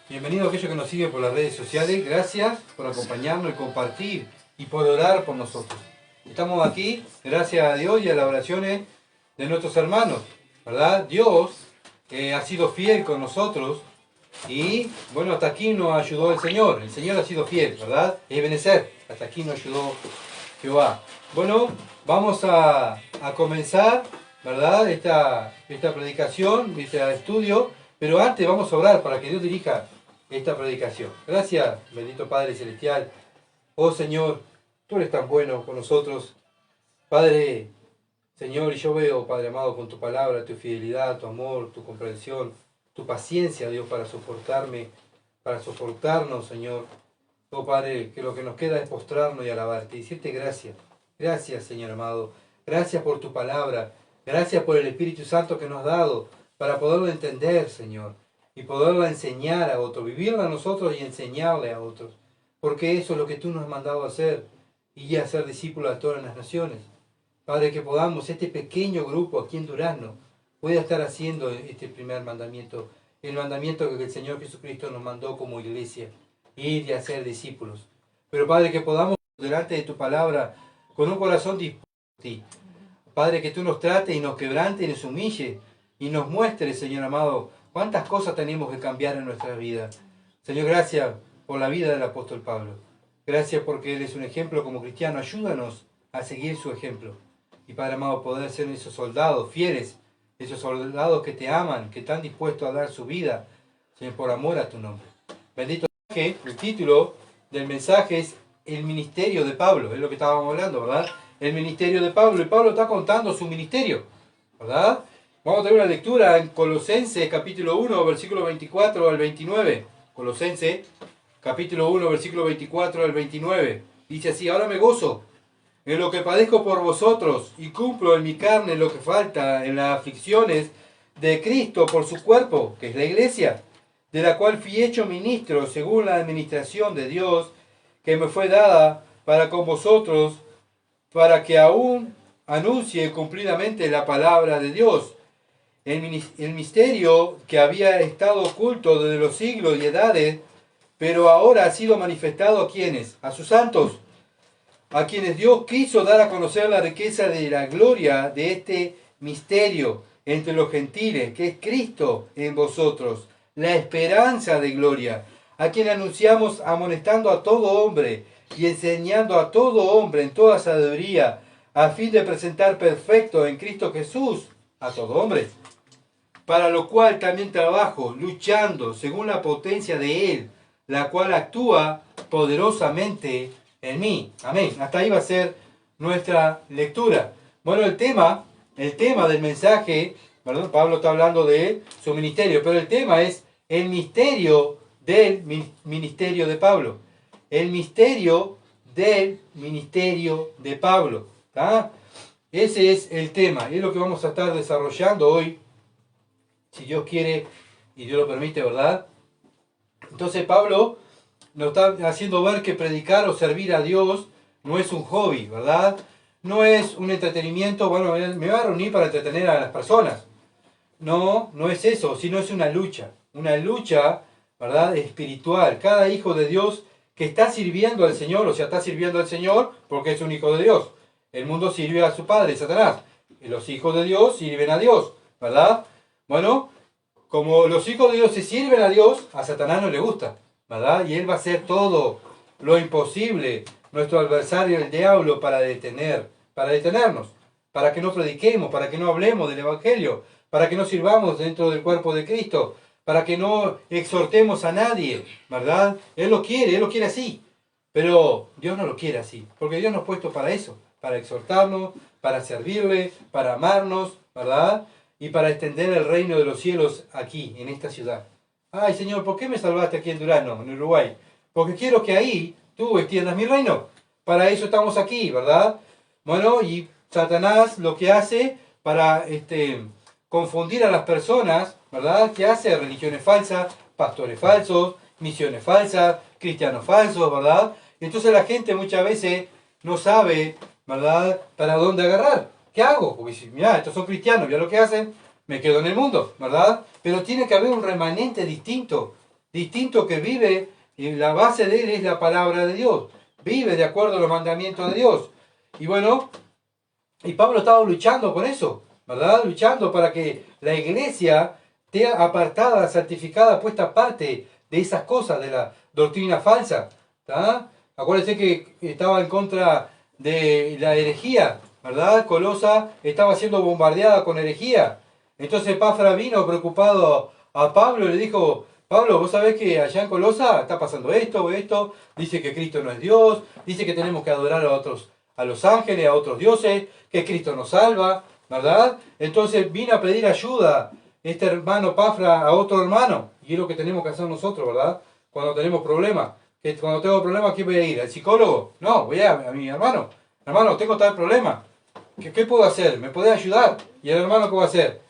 Bienvenido a aquellos que nos siguen por las redes sociales. Gracias por acompañarnos y compartir y por orar por nosotros. Estamos aquí gracias a Dios y a las oraciones de nuestros hermanos, ¿verdad? Dios ha sido fiel con nosotros y, bueno, hasta aquí nos ayudó el Señor. El Señor ha sido fiel, ¿verdad? Ebenezer, hasta aquí nos ayudó Jehová. Bueno, vamos a comenzar, ¿verdad? Esta predicación, este estudio, pero antes vamos a orar para que Dios dirija esta predicación. Gracias, bendito Padre Celestial. Oh Señor, tú eres tan bueno con nosotros. Padre, Señor, y yo veo, Padre amado, con tu palabra, tu fidelidad, tu amor, tu comprensión, tu paciencia, Dios, para soportarme, para soportarnos, Señor. Oh Padre, que lo que nos queda es postrarnos y alabarte y decirte gracias. Gracias, Señor amado. Gracias por tu palabra. Gracias por el Espíritu Santo que nos has dado para poderlo entender, Señor, y poderla enseñar a otros, vivirla a nosotros y enseñarle a otros. Porque eso es lo que tú nos has mandado a hacer y a ser discípulos a todas las naciones. Padre, que podamos, este pequeño grupo aquí en Durazno, pueda estar haciendo este primer mandamiento, el mandamiento que el Señor Jesucristo nos mandó como iglesia, ir y hacer discípulos. Pero Padre, que podamos delante de tu palabra con un corazón dispuesto a ti. Padre, que tú nos trates y nos quebrantes y nos humille y nos muestres, Señor amado, cuántas cosas tenemos que cambiar en nuestra vida. Señor, gracias por la vida del apóstol Pablo. Gracias porque él es un ejemplo como cristiano. Ayúdanos a seguir su ejemplo. Y Padre amado, poder ser esos soldados fieles, esos soldados que te aman, que están dispuestos a dar su vida, Señor, por amor a tu nombre. Bendito que el título del mensaje es el ministerio de Pablo, es lo que estábamos hablando, ¿verdad? El ministerio de Pablo, y Pablo está contando su ministerio, ¿verdad? Vamos a tener una lectura en Colosenses capítulo 1, versículo 24 al 29. Colosenses capítulo 1, versículo 24 al 29. Dice así: ahora me gozo en lo que padezco por vosotros y cumplo en mi carne lo que falta en las aflicciones de Cristo por su cuerpo, que es la iglesia, de la cual fui hecho ministro según la administración de Dios que me fue dada para con vosotros, para que aún anuncie cumplidamente la palabra de Dios, el misterio que había estado oculto desde los siglos y edades, pero ahora ha sido manifestado a quienes, a sus santos, a quienes Dios quiso dar a conocer la riqueza de la gloria de este misterio entre los gentiles, que es Cristo en vosotros, la esperanza de gloria, a quien anunciamos amonestando a todo hombre y enseñando a todo hombre en toda sabiduría, a fin de presentar perfecto en Cristo Jesús a todo hombre. Para lo cual también trabajo, luchando según la potencia de Él, la cual actúa poderosamente en mí. Amén. Hasta ahí va a ser nuestra lectura. Bueno, el tema del mensaje, perdón, Pablo está hablando de su ministerio, pero el tema es el misterio del ministerio de Pablo. El misterio del ministerio de Pablo. ¿Tá? Ese es el tema, es lo que vamos a estar desarrollando hoy, si Dios quiere y Dios lo permite, ¿verdad? Entonces Pablo nos está haciendo ver que predicar o servir a Dios no es un hobby, ¿verdad? No es un entretenimiento, bueno, me va a reunir para entretener a las personas. No, no es eso, sino es una lucha, ¿verdad? Espiritual. Cada hijo de Dios que está sirviendo al Señor, o sea, está sirviendo al Señor porque es un hijo de Dios. El mundo sirve a su padre, Satanás. Y los hijos de Dios sirven a Dios, ¿verdad? Bueno, como los hijos de Dios se sirven a Dios, a Satanás no le gusta, ¿verdad? Y él va a hacer todo lo imposible, nuestro adversario el diablo, para detenernos, para que no prediquemos, para que no hablemos del Evangelio, para que no sirvamos dentro del cuerpo de Cristo, para que no exhortemos a nadie, ¿verdad? Él lo quiere así, pero Dios no lo quiere así, porque Dios nos ha puesto para eso, para exhortarnos, para servirle, para amarnos, ¿verdad? Y para extender el reino de los cielos aquí, en esta ciudad. Ay, Señor, ¿por qué me salvaste aquí en Durazno, en Uruguay? Porque quiero que ahí tú extiendas mi reino. Para eso estamos aquí, ¿verdad? Bueno, y Satanás lo que hace para confundir a las personas, ¿verdad? ¿Qué hace? Religiones falsas, pastores falsos, misiones falsas, cristianos falsos, ¿verdad? Y entonces la gente muchas veces no sabe, ¿verdad?, para dónde agarrar. ¿Qué hago? Porque si, mirá, estos son cristianos, ya lo que hacen, me quedo en el mundo, ¿verdad? Pero tiene que haber un remanente distinto distinto que vive, y la base de él es la palabra de Dios. Vive de acuerdo a los mandamientos de Dios. Y bueno, y Pablo estaba luchando con eso, ¿verdad? Luchando para que la iglesia esté apartada, santificada, puesta aparte de esas cosas, de la doctrina falsa. ¿Tá? Acuérdense que estaba en contra de la herejía, ¿verdad? Colosa estaba siendo bombardeada con herejía. Entonces Epafra vino preocupado a Pablo y le dijo, Pablo, vos sabés que allá en Colosa está pasando esto, dice que Cristo no es Dios, dice que tenemos que adorar a los ángeles, a otros dioses, que Cristo nos salva, ¿verdad? Entonces vino a pedir ayuda este hermano Epafra a otro hermano, y es lo que tenemos que hacer nosotros, ¿verdad? Cuando tenemos problemas. Cuando tengo problemas, ¿a quién voy a ir? ¿Al psicólogo? No, voy a mi hermano. Hermano, tengo tal problema. ¿Qué puedo hacer? ¿Me podés ayudar? ¿Y el hermano qué va a hacer?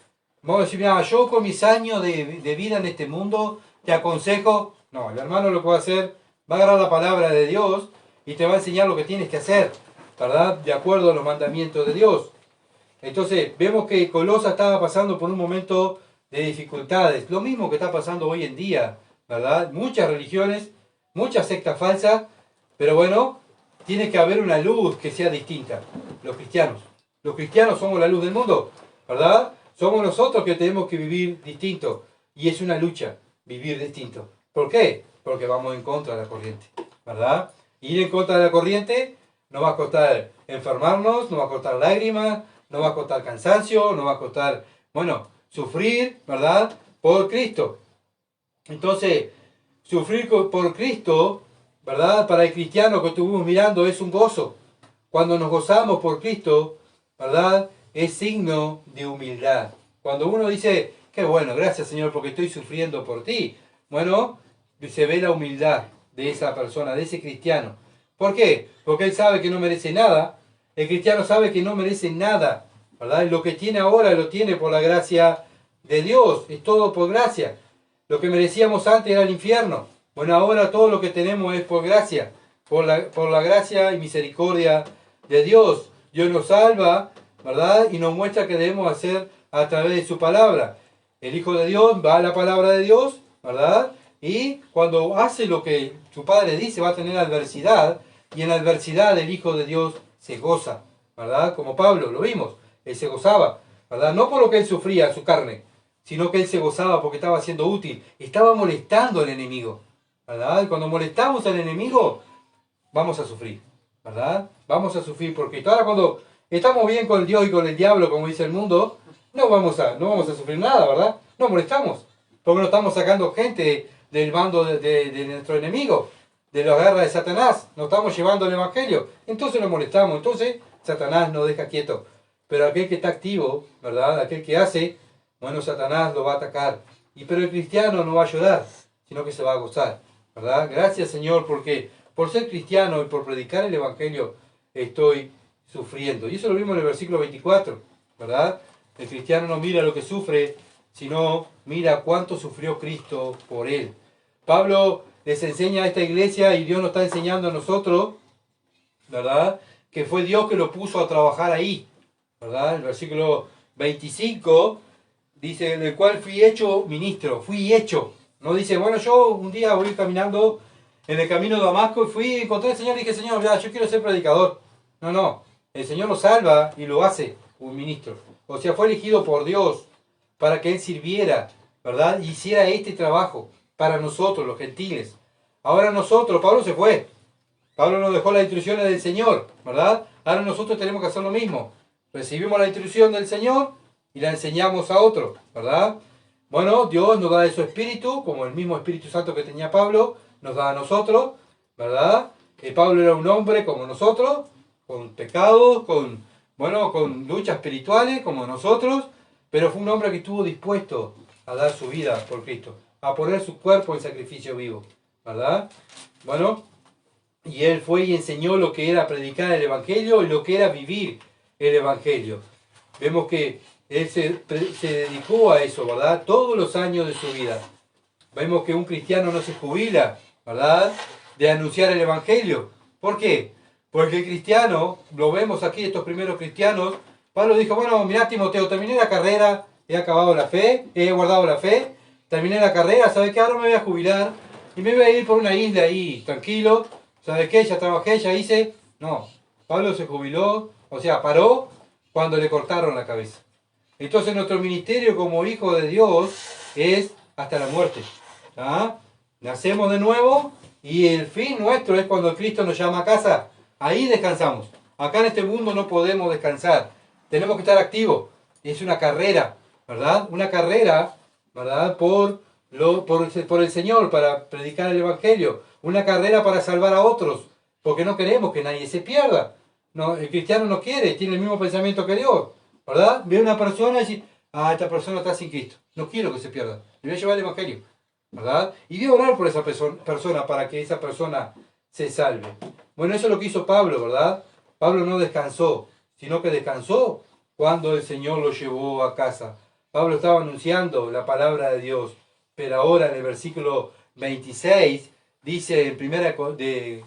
Vamos a decir, mira, yo con mis años de vida en este mundo te aconsejo. No, el hermano lo que va a hacer, va a agarrar la palabra de Dios y te va a enseñar lo que tienes que hacer, ¿verdad? De acuerdo a los mandamientos de Dios. Entonces, vemos que Colosa estaba pasando por un momento de dificultades. Lo mismo que está pasando hoy en día, ¿verdad? Muchas religiones, muchas sectas falsas, pero bueno, tiene que haber una luz que sea distinta. Los cristianos. Los cristianos somos la luz del mundo, ¿verdad? Somos nosotros que tenemos que vivir distinto. Y es una lucha, vivir distinto. ¿Por qué? Porque vamos en contra de la corriente, ¿verdad? Ir en contra de la corriente nos va a costar enfermarnos, nos va a costar lágrimas, nos va a costar cansancio, nos va a costar, bueno, sufrir, ¿verdad? Por Cristo. Entonces, sufrir por Cristo, ¿verdad? Para el cristiano que estuvimos mirando es un gozo. Cuando nos gozamos por Cristo, ¿verdad? Es signo de humildad. Cuando uno dice, qué bueno, gracias Señor porque estoy sufriendo por ti. Bueno, se ve la humildad de esa persona, de ese cristiano. ¿Por qué? Porque él sabe que no merece nada. El cristiano sabe que no merece nada, ¿verdad? Lo que tiene ahora lo tiene por la gracia de Dios. Es todo por gracia. Lo que merecíamos antes era el infierno. Bueno, ahora todo lo que tenemos es por gracia. Por la gracia y misericordia de Dios. Dios nos salva, ¿verdad? Y nos muestra que debemos hacer a través de su palabra. El Hijo de Dios va a la palabra de Dios, ¿verdad? Y cuando hace lo que su Padre dice, va a tener adversidad. Y en la adversidad el Hijo de Dios se goza, ¿verdad? Como Pablo, lo vimos. Él se gozaba, ¿verdad? No por lo que él sufría, su carne, sino que él se gozaba porque estaba siendo útil. Estaba molestando al enemigo, ¿verdad? Y cuando molestamos al enemigo, vamos a sufrir, ¿verdad? Vamos a sufrir porque ahora cuando estamos bien con Dios y con el diablo, como dice el mundo, no vamos a sufrir nada, ¿verdad? No molestamos, porque no estamos sacando gente del bando de nuestro enemigo, de la guerra de Satanás, no estamos llevando el evangelio, entonces no molestamos, entonces Satanás nos deja quieto. Pero aquel que está activo, ¿verdad? Aquel que hace, bueno, Satanás lo va a atacar. Pero el cristiano no va a ayudar, sino que se va a gozar, ¿verdad? Gracias Señor, porque por ser cristiano y por predicar el evangelio estoy sufriendo. Y eso lo vimos en el versículo 24, ¿verdad? El cristiano no mira lo que sufre, sino mira cuánto sufrió Cristo por él. Pablo les enseña a esta iglesia y Dios nos está enseñando a nosotros, ¿verdad? Que fue Dios que lo puso a trabajar ahí, ¿verdad? El versículo 25 dice, en el cual fui hecho ministro, fui hecho. No dice, bueno, yo un día voy caminando en el camino de Damasco y fui, encontré al Señor y dije, Señor, ya, yo quiero ser predicador. No, el Señor lo salva y lo hace un ministro. O sea, fue elegido por Dios para que Él sirviera, ¿verdad? Y hiciera este trabajo para nosotros, los gentiles. Ahora nosotros, Pablo se fue. Pablo nos dejó las instrucciones del Señor, ¿verdad? Ahora nosotros tenemos que hacer lo mismo. Recibimos la instrucción del Señor y la enseñamos a otros, ¿verdad? Bueno, Dios nos da de su Espíritu, como el mismo Espíritu Santo que tenía Pablo, nos da a nosotros, ¿verdad? Pablo era un hombre como nosotros, con pecados, con luchas espirituales como nosotros, pero fue un hombre que estuvo dispuesto a dar su vida por Cristo, a poner su cuerpo en sacrificio vivo, ¿verdad? Bueno, y él fue y enseñó lo que era predicar el Evangelio y lo que era vivir el Evangelio. Vemos que él se dedicó a eso, ¿verdad? Todos los años de su vida. Vemos que un cristiano no se jubila, ¿verdad? De anunciar el Evangelio. ¿Por qué? Porque el cristiano, lo vemos aquí, estos primeros cristianos, Pablo dijo, bueno, mirá Timoteo, terminé la carrera, he acabado la fe, he guardado la fe, terminé la carrera, ¿sabe qué? Ahora me voy a jubilar y me voy a ir por una isla ahí, tranquilo. ¿Sabe qué? Ya trabajé, ya hice. No, Pablo se jubiló, o sea, paró cuando le cortaron la cabeza. Entonces nuestro ministerio como hijo de Dios es hasta la muerte. ¿Ah? Nacemos de nuevo y el fin nuestro es cuando Cristo nos llama a casa. Ahí descansamos. Acá en este mundo no podemos descansar. Tenemos que estar activos. Es una carrera, ¿verdad? Una carrera, ¿verdad? Por el Señor, para predicar el Evangelio. Una carrera para salvar a otros. Porque no queremos que nadie se pierda. No, el cristiano no quiere, tiene el mismo pensamiento que Dios. ¿Verdad? Ve a una persona y dice, esta persona está sin Cristo. No quiero que se pierda. Le voy a llevar el Evangelio. ¿Verdad? Y voy a orar por esa persona para que esa persona se salve. Bueno, eso es lo que hizo Pablo, ¿verdad? Pablo no descansó, sino que descansó cuando el Señor lo llevó a casa. Pablo estaba anunciando la palabra de Dios, pero ahora en el versículo 26 dice en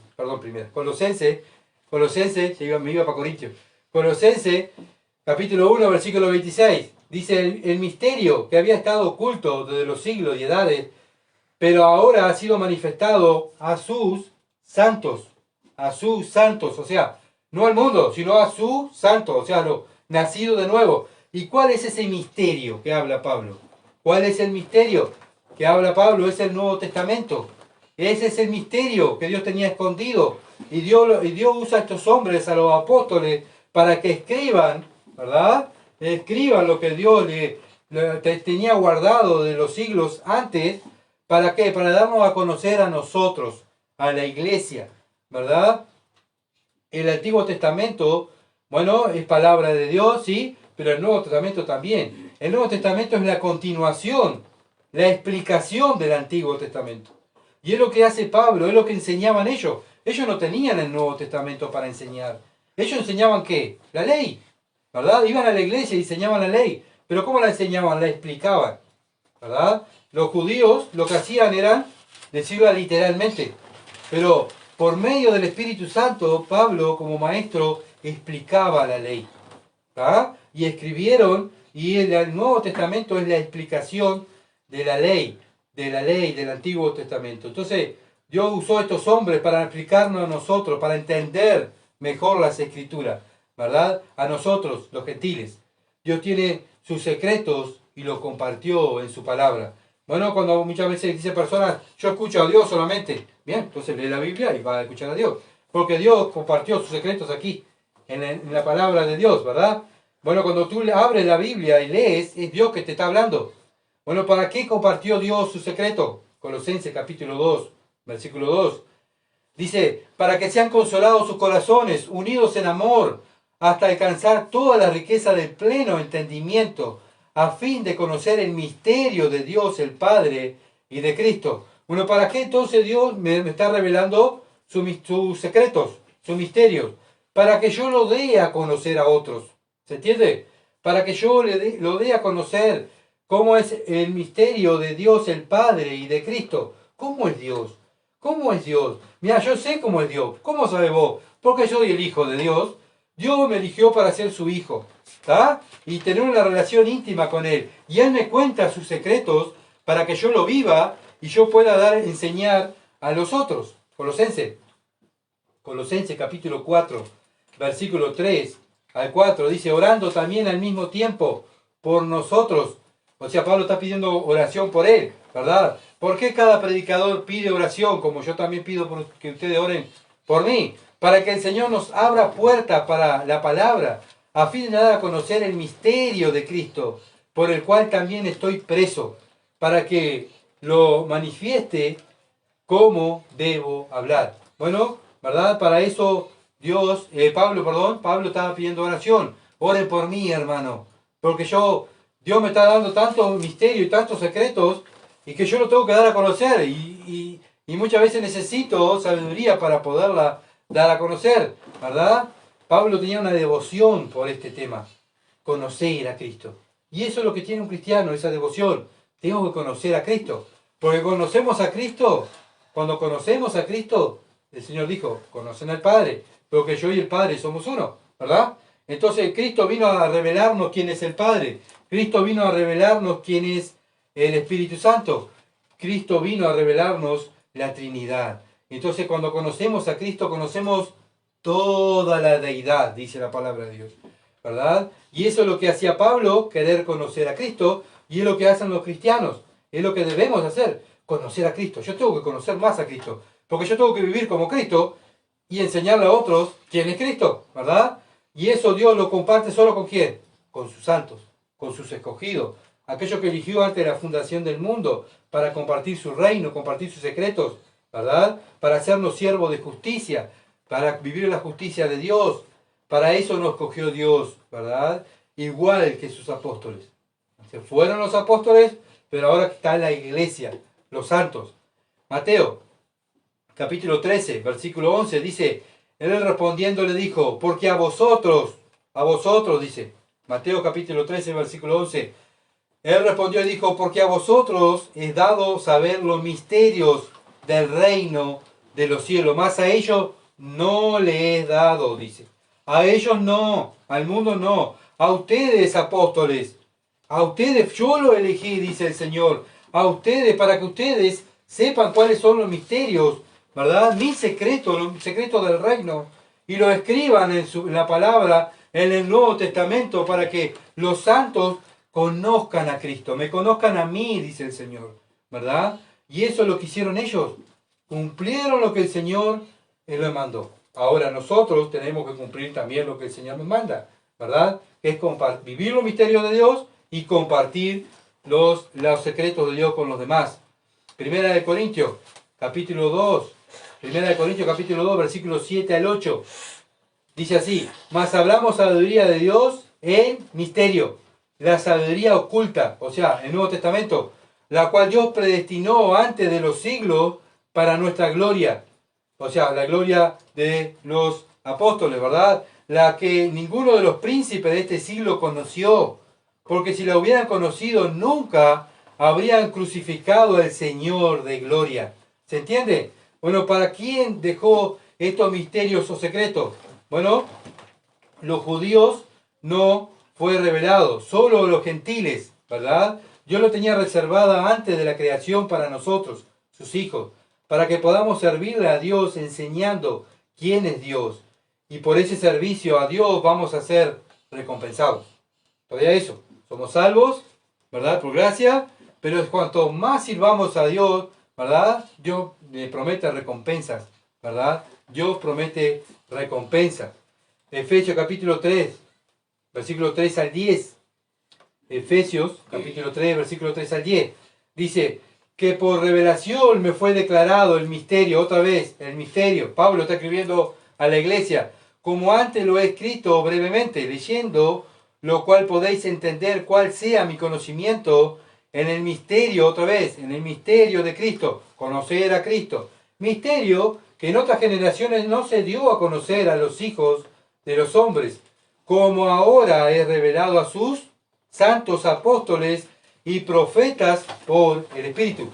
Colosenses, me iba para Corintios, Colosenses capítulo 1, versículo 26, dice el misterio que había estado oculto desde los siglos y edades, pero ahora ha sido manifestado a sus santos, o sea, no al mundo, sino a sus santos, o sea, lo nacido de nuevo. ¿Y cuál es ese misterio que habla Pablo? ¿Cuál es el misterio que habla Pablo? Es el Nuevo Testamento. Ese es el misterio que Dios tenía escondido. Y Dios usa a estos hombres, a los apóstoles, para que escriban, ¿verdad? Escriban lo que Dios tenía guardado de los siglos antes. ¿Para qué? Para darnos a conocer a nosotros, a la iglesia, ¿verdad? El Antiguo Testamento, bueno, es palabra de Dios, sí, pero el Nuevo Testamento también. El Nuevo Testamento es la continuación, la explicación del Antiguo Testamento. Y es lo que hace Pablo, es lo que enseñaban ellos. Ellos no tenían el Nuevo Testamento para enseñar. Ellos enseñaban ¿qué? La ley, ¿verdad? Iban a la iglesia y enseñaban la ley. Pero ¿cómo la enseñaban? La explicaban, ¿verdad? Los judíos lo que hacían era decirla literalmente. Pero por medio del Espíritu Santo, Pablo como maestro explicaba la ley. ¿Ah? Y escribieron, y el Nuevo Testamento es la explicación de la ley del Antiguo Testamento. Entonces, Dios usó a estos hombres para explicarnos a nosotros, para entender mejor las Escrituras, ¿verdad? A nosotros, los gentiles. Dios tiene sus secretos y los compartió en su palabra. Bueno, cuando muchas veces dice personas, yo escucho a Dios solamente. Bien, entonces lee la Biblia y va a escuchar a Dios. Porque Dios compartió sus secretos aquí, en la palabra de Dios, ¿verdad? Bueno, cuando tú abres la Biblia y lees, es Dios que te está hablando. Bueno, ¿para qué compartió Dios su secreto? Colosenses capítulo 2, versículo 2. Dice, para que sean consolados sus corazones, unidos en amor, hasta alcanzar toda la riqueza del pleno entendimiento, a fin de conocer el misterio de Dios el Padre y de Cristo. Bueno, ¿para qué entonces Dios me está revelando sus secretos, sus misterios? Para que yo lo dé a conocer a otros. ¿Se entiende? Para que yo lo dé a conocer cómo es el misterio de Dios el Padre y de Cristo. ¿Cómo es Dios? ¿Cómo es Dios? Mira, yo sé cómo es Dios. ¿Cómo sabes vos? Porque yo soy el Hijo de Dios. Dios me eligió para ser su hijo, ¿está? Y tener una relación íntima con Él. Y Él me cuenta sus secretos para que yo lo viva y yo pueda enseñar a los otros. Colosenses capítulo 4, versículo 3 al 4, dice, orando también al mismo tiempo por nosotros. O sea, Pablo está pidiendo oración por él, ¿verdad? ¿Por qué cada predicador pide oración? Como yo también pido que ustedes oren por mí. Para que el Señor nos abra puertas para la palabra, a fin de dar a conocer el misterio de Cristo, por el cual también estoy preso, para que lo manifieste cómo debo hablar. Bueno, ¿verdad? Para eso Pablo estaba pidiendo oración. Oren por mí, hermano, porque Dios me está dando tantos misterios y tantos secretos y que yo lo tengo que dar a conocer y muchas veces necesito sabiduría para poderla dar a conocer, ¿verdad? Pablo tenía una devoción por este tema, conocer a Cristo. Y eso es lo que tiene un cristiano, esa devoción. Tengo que conocer a Cristo, porque cuando conocemos a Cristo, el Señor dijo, conocen al Padre, porque yo y el Padre somos uno, ¿verdad? Entonces Cristo vino a revelarnos quién es el Padre. Cristo vino a revelarnos quién es el Espíritu Santo. Cristo vino a revelarnos la Trinidad. Entonces cuando conocemos a Cristo, conocemos toda la deidad, dice la palabra de Dios, ¿verdad? Y eso es lo que hacía Pablo, querer conocer a Cristo, y es lo que hacen los cristianos, es lo que debemos hacer, conocer a Cristo. Yo tengo que conocer más a Cristo, porque yo tengo que vivir como Cristo y enseñarle a otros quién es Cristo, ¿verdad? Y eso Dios lo comparte solo con quién, con sus santos, con sus escogidos, aquellos que eligió antes de la fundación del mundo para compartir su reino, compartir sus secretos, ¿verdad? Para hacernos siervos de justicia, para vivir la justicia de Dios. Para eso nos escogió Dios, ¿verdad? Igual que sus apóstoles. Se fueron los apóstoles, pero ahora está la iglesia, los santos. Mateo, capítulo 13, versículo 11, dice, él respondiendo le dijo, porque a vosotros, dice, Mateo capítulo 13, versículo 11, él respondió y dijo, porque a vosotros es dado saber los misterios del reino de los cielos, más a ellos no le es dado, dice. A ellos no, al mundo no. A ustedes, apóstoles, a ustedes yo lo elegí, dice el Señor. A ustedes, para que ustedes sepan cuáles son los misterios, ¿verdad? Mis secretos, los secretos del reino. Y lo escriban en la palabra, en el Nuevo Testamento, para que los santos conozcan a Cristo, me conozcan a mí, dice el Señor, ¿verdad? Y eso es lo que hicieron ellos. Cumplieron lo que el Señor les mandó. Ahora nosotros tenemos que cumplir también lo que el Señor nos manda, ¿verdad? Que es vivir los misterios de Dios y compartir los secretos de Dios con los demás. Primera de Corintios, capítulo 2. Primera de Corintios, capítulo 2, versículos 7 al 8. Dice así, mas hablamos sabiduría de Dios en misterio, la sabiduría oculta, o sea, el Nuevo Testamento, la cual Dios predestinó antes de los siglos para nuestra gloria. O sea, la gloria de los apóstoles, ¿verdad? La que ninguno de los príncipes de este siglo conoció, porque si la hubieran conocido nunca habrían crucificado al Señor de gloria. ¿Se entiende? Bueno, ¿para quién dejó estos misterios o secretos? Bueno, los judíos no fue revelado, solo los gentiles, ¿verdad? Dios lo tenía reservada antes de la creación para nosotros, sus hijos, para que podamos servirle a Dios enseñando quién es Dios. Y por ese servicio a Dios vamos a ser recompensados. Todavía eso, somos salvos, ¿verdad? Por gracia, pero cuanto más sirvamos a Dios, ¿verdad? Dios promete recompensas, ¿verdad? Dios promete recompensa. Efesios capítulo 3, versículo 3 al 10. Efesios capítulo 3, versículo 3 al 10. Dice que por revelación me fue declarado el misterio, otra vez, el misterio. Pablo está escribiendo a la iglesia, como antes lo he escrito brevemente, leyendo, lo cual podéis entender cuál sea mi conocimiento en el misterio, otra vez, en el misterio de Cristo, conocer a Cristo. Misterio que en otras generaciones no se dio a conocer a los hijos de los hombres, como ahora es revelado a sus santos apóstoles y profetas por el Espíritu.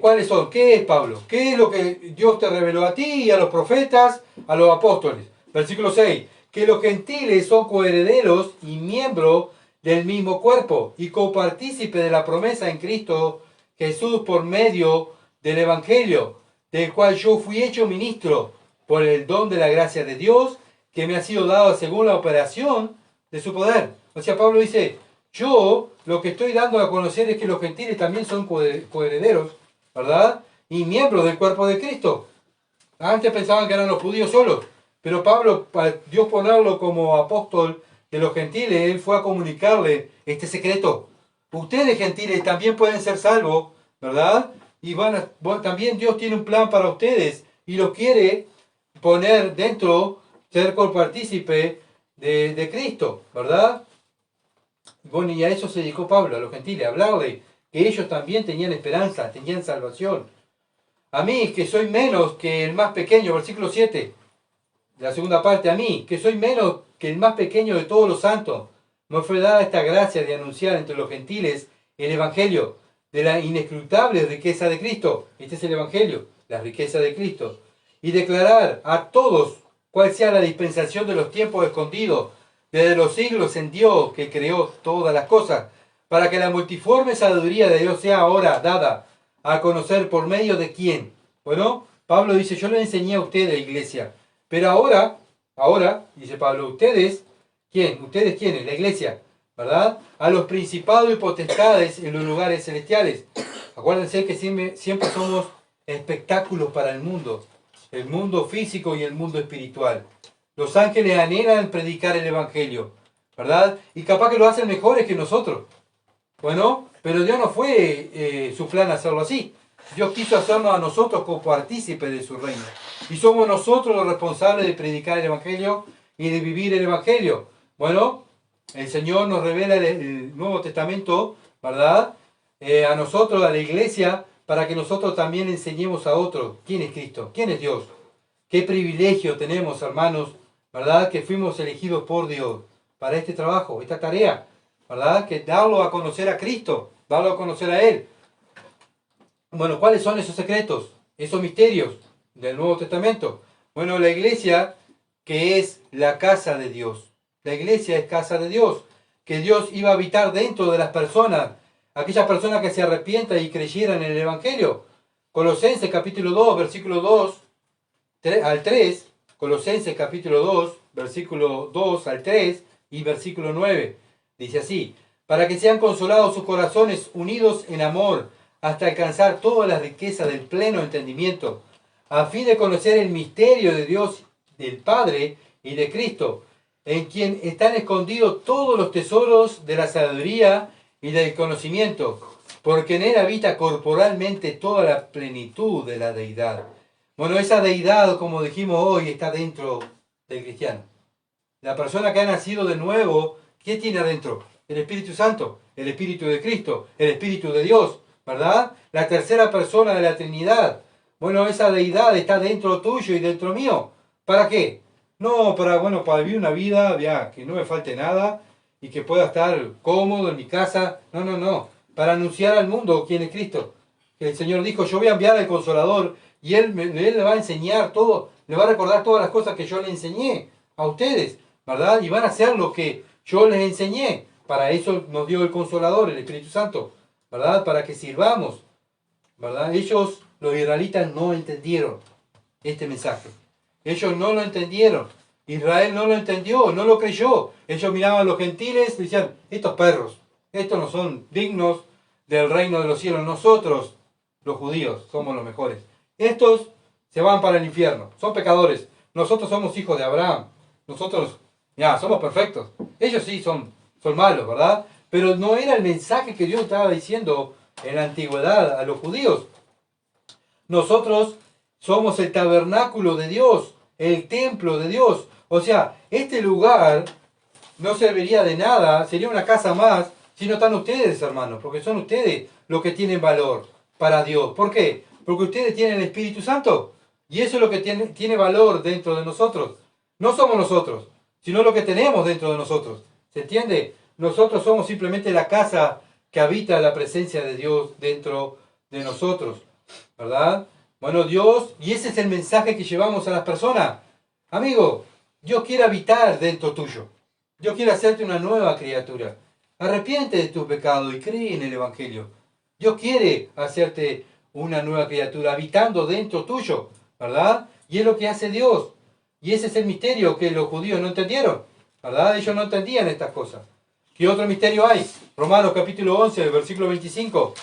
¿Cuáles son? ¿Qué es, Pablo? ¿Qué es lo que Dios te reveló a ti y a los profetas, a los apóstoles? Versículo 6. Que los gentiles son coherederos y miembros del mismo cuerpo y copartícipes de la promesa en Cristo Jesús por medio del Evangelio, del cual yo fui hecho ministro por el don de la gracia de Dios que me ha sido dado según la operación de su poder. O sea, Pablo dice, yo lo que estoy dando a conocer es que los gentiles también son coherederos, ¿verdad? Y miembros del cuerpo de Cristo. Antes pensaban que eran los judíos solos, pero Pablo, para Dios ponerlo como apóstol de los gentiles, él fue a comunicarle este secreto. Ustedes gentiles también pueden ser salvos, ¿verdad? Y también Dios tiene un plan para ustedes y los quiere poner dentro, ser copartícipe de Cristo, ¿verdad? Bueno, y a eso se dedicó Pablo, a los gentiles, a hablarle que ellos también tenían esperanza, tenían salvación. A mí, que soy menos que el más pequeño, versículo 7, la segunda parte, a mí, que soy menos que el más pequeño de todos los santos, me fue dada esta gracia de anunciar entre los gentiles el Evangelio de la inescrutable riqueza de Cristo. Este es el Evangelio, la riqueza de Cristo. Y declarar a todos cuál sea la dispensación de los tiempos escondidos desde los siglos en Dios que creó todas las cosas, para que la multiforme sabiduría de Dios sea ahora dada a conocer por medio de quién. Bueno, Pablo dice, yo le enseñé a ustedes, iglesia, pero ahora, dice Pablo, ustedes, ¿quién? ¿Ustedes quiénes? La iglesia, ¿verdad? A los principados y potestades en los lugares celestiales. Acuérdense que siempre somos espectáculos para el mundo físico y el mundo espiritual. Los ángeles anhelan predicar el evangelio, ¿verdad? Y capaz que lo hacen mejores que nosotros. Bueno, pero Dios no fue su plan hacerlo así. Dios quiso hacernos a nosotros como partícipes de su reino. Y somos nosotros los responsables de predicar el evangelio y de vivir el evangelio. Bueno, el Señor nos revela el Nuevo Testamento, ¿verdad? A nosotros, a la iglesia, para que nosotros también enseñemos a otros quién es Cristo, quién es Dios. Qué privilegio tenemos, hermanos, ¿verdad? Que fuimos elegidos por Dios para este trabajo, esta tarea, ¿verdad? Que darlo a conocer a Cristo, darlo a conocer a Él. Bueno, ¿cuáles son esos secretos, esos misterios del Nuevo Testamento? Bueno, la iglesia, que es la casa de Dios. La iglesia es casa de Dios, que Dios iba a habitar dentro de las personas, aquellas personas que se arrepientan y creyeran en el Evangelio. Colosenses capítulo 2, versículo 2 al 3, Colosenses capítulo 2, versículo 2 al 3 y versículo 9. Dice así, para que sean consolados sus corazones unidos en amor, hasta alcanzar toda la riqueza del pleno entendimiento, a fin de conocer el misterio de Dios, del Padre y de Cristo, en quien están escondidos todos los tesoros de la sabiduría y del conocimiento, porque en Él habita corporalmente toda la plenitud de la deidad. Bueno, esa deidad, como dijimos hoy, está dentro del cristiano. La persona que ha nacido de nuevo, ¿qué tiene adentro? El Espíritu Santo, el Espíritu de Cristo, el Espíritu de Dios, ¿verdad? La tercera persona de la Trinidad. Bueno, esa deidad está dentro tuyo y dentro mío. ¿Para qué? No, para vivir una vida ya, que no me falte nada y que pueda estar cómodo en mi casa. No. Para anunciar al mundo quién es Cristo. El Señor dijo, yo voy a enviar al Consolador y Él le va a enseñar todo, le va a recordar todas las cosas que yo le enseñé a ustedes, ¿verdad? Y van a hacer lo que yo les enseñé. Para eso nos dio el Consolador, el Espíritu Santo, ¿verdad? Para que sirvamos, ¿verdad? Ellos, los israelitas, no entendieron este mensaje. Ellos no lo entendieron. Israel no lo entendió, no lo creyó. Ellos miraban a los gentiles y decían, estos perros, estos no son dignos del reino de los cielos. Nosotros, los judíos, somos los mejores. Estos se van para el infierno, son pecadores. Nosotros somos hijos de Abraham. Nosotros, ya, somos perfectos. Ellos sí son malos, ¿verdad? Pero no era el mensaje que Dios estaba diciendo en la antigüedad a los judíos. Nosotros somos el tabernáculo de Dios, el templo de Dios. O sea, este lugar no serviría de nada, sería una casa más, si no están ustedes, hermanos, porque son ustedes los que tienen valor para Dios. ¿Por qué? Porque ustedes tienen el Espíritu Santo. Y eso es lo que tiene valor dentro de nosotros. No somos nosotros, sino lo que tenemos dentro de nosotros. ¿Se entiende? Nosotros somos simplemente la casa que habita la presencia de Dios dentro de nosotros, ¿verdad? Bueno, Dios, y ese es el mensaje que llevamos a las personas. Amigo, Dios quiere habitar dentro tuyo. Dios quiere hacerte una nueva criatura. Arrepiente de tu pecado y cree en el Evangelio. Dios quiere hacerte una nueva criatura habitando dentro tuyo, ¿verdad? Y es lo que hace Dios. Y ese es el misterio que los judíos no entendieron, ¿verdad? Ellos no entendían estas cosas. ¿Qué otro misterio hay? Romanos capítulo 11, versículo 25.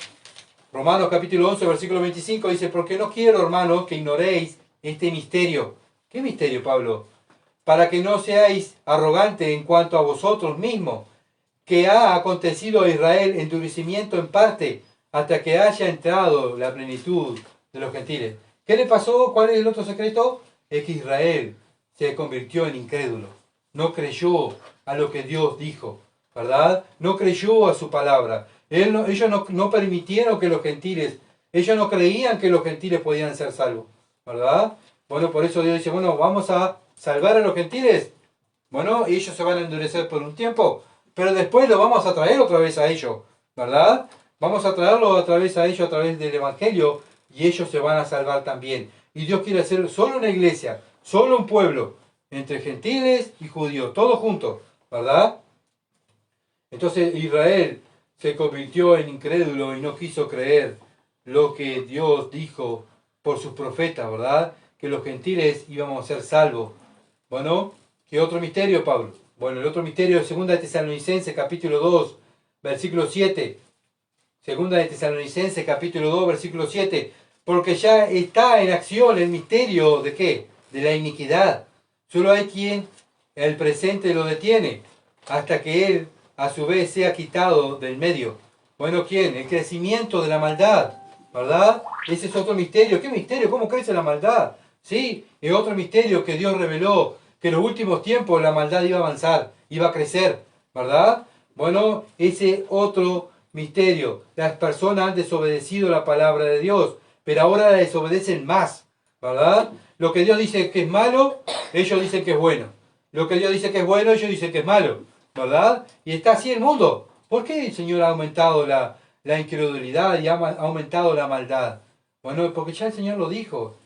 Romanos capítulo 11, versículo 25 dice, porque no quiero, hermanos, que ignoréis este misterio. ¿Qué misterio, Pablo? Para que no seáis arrogantes en cuanto a vosotros mismos, que ha acontecido a Israel endurecimiento en parte, hasta que haya entrado la plenitud de los gentiles. ¿Qué le pasó? ¿Cuál es el otro secreto? Es que Israel se convirtió en incrédulo. No creyó a lo que Dios dijo, ¿verdad? No creyó a su palabra. Ellos no permitieron que los gentiles, ellos no creían que los gentiles podían ser salvos, ¿verdad? Bueno, por eso Dios dice, bueno, vamos a salvar a los gentiles. Bueno, ellos se van a endurecer por un tiempo, pero después lo vamos a traer otra vez a ellos, ¿verdad? Vamos a traerlo otra vez a ellos a través del Evangelio y ellos se van a salvar también. Y Dios quiere hacer solo una iglesia, solo un pueblo, entre gentiles y judíos, todos juntos, ¿verdad? Entonces Israel se convirtió en incrédulo y no quiso creer lo que Dios dijo por sus profetas, ¿verdad? Que los gentiles íbamos a ser salvos. Bueno, ¿qué otro misterio, Pablo? Bueno, el otro misterio es 2 de Tesalonicenses, capítulo 2, versículo 7. 2 de Tesalonicenses, capítulo 2, versículo 7. Porque ya está en acción el misterio ¿de qué? De la iniquidad. Solo hay quien el presente lo detiene, hasta que él a su vez sea quitado del medio. Bueno, ¿quién? El crecimiento de la maldad, ¿verdad? Ese es otro misterio. ¿Qué misterio? ¿Cómo crece la maldad? Sí, es otro misterio que Dios reveló, que en los últimos tiempos la maldad iba a avanzar, iba a crecer, ¿verdad? Bueno, ese otro misterio. Las personas han desobedecido la palabra de Dios, pero ahora la desobedecen más, ¿verdad? Lo que Dios dice que es malo, ellos dicen que es bueno. Lo que Dios dice que es bueno, ellos dicen que es malo, ¿verdad? Y está así el mundo. ¿Por qué el Señor ha aumentado la incredulidad y ha aumentado la maldad? Bueno, porque ya el Señor lo dijo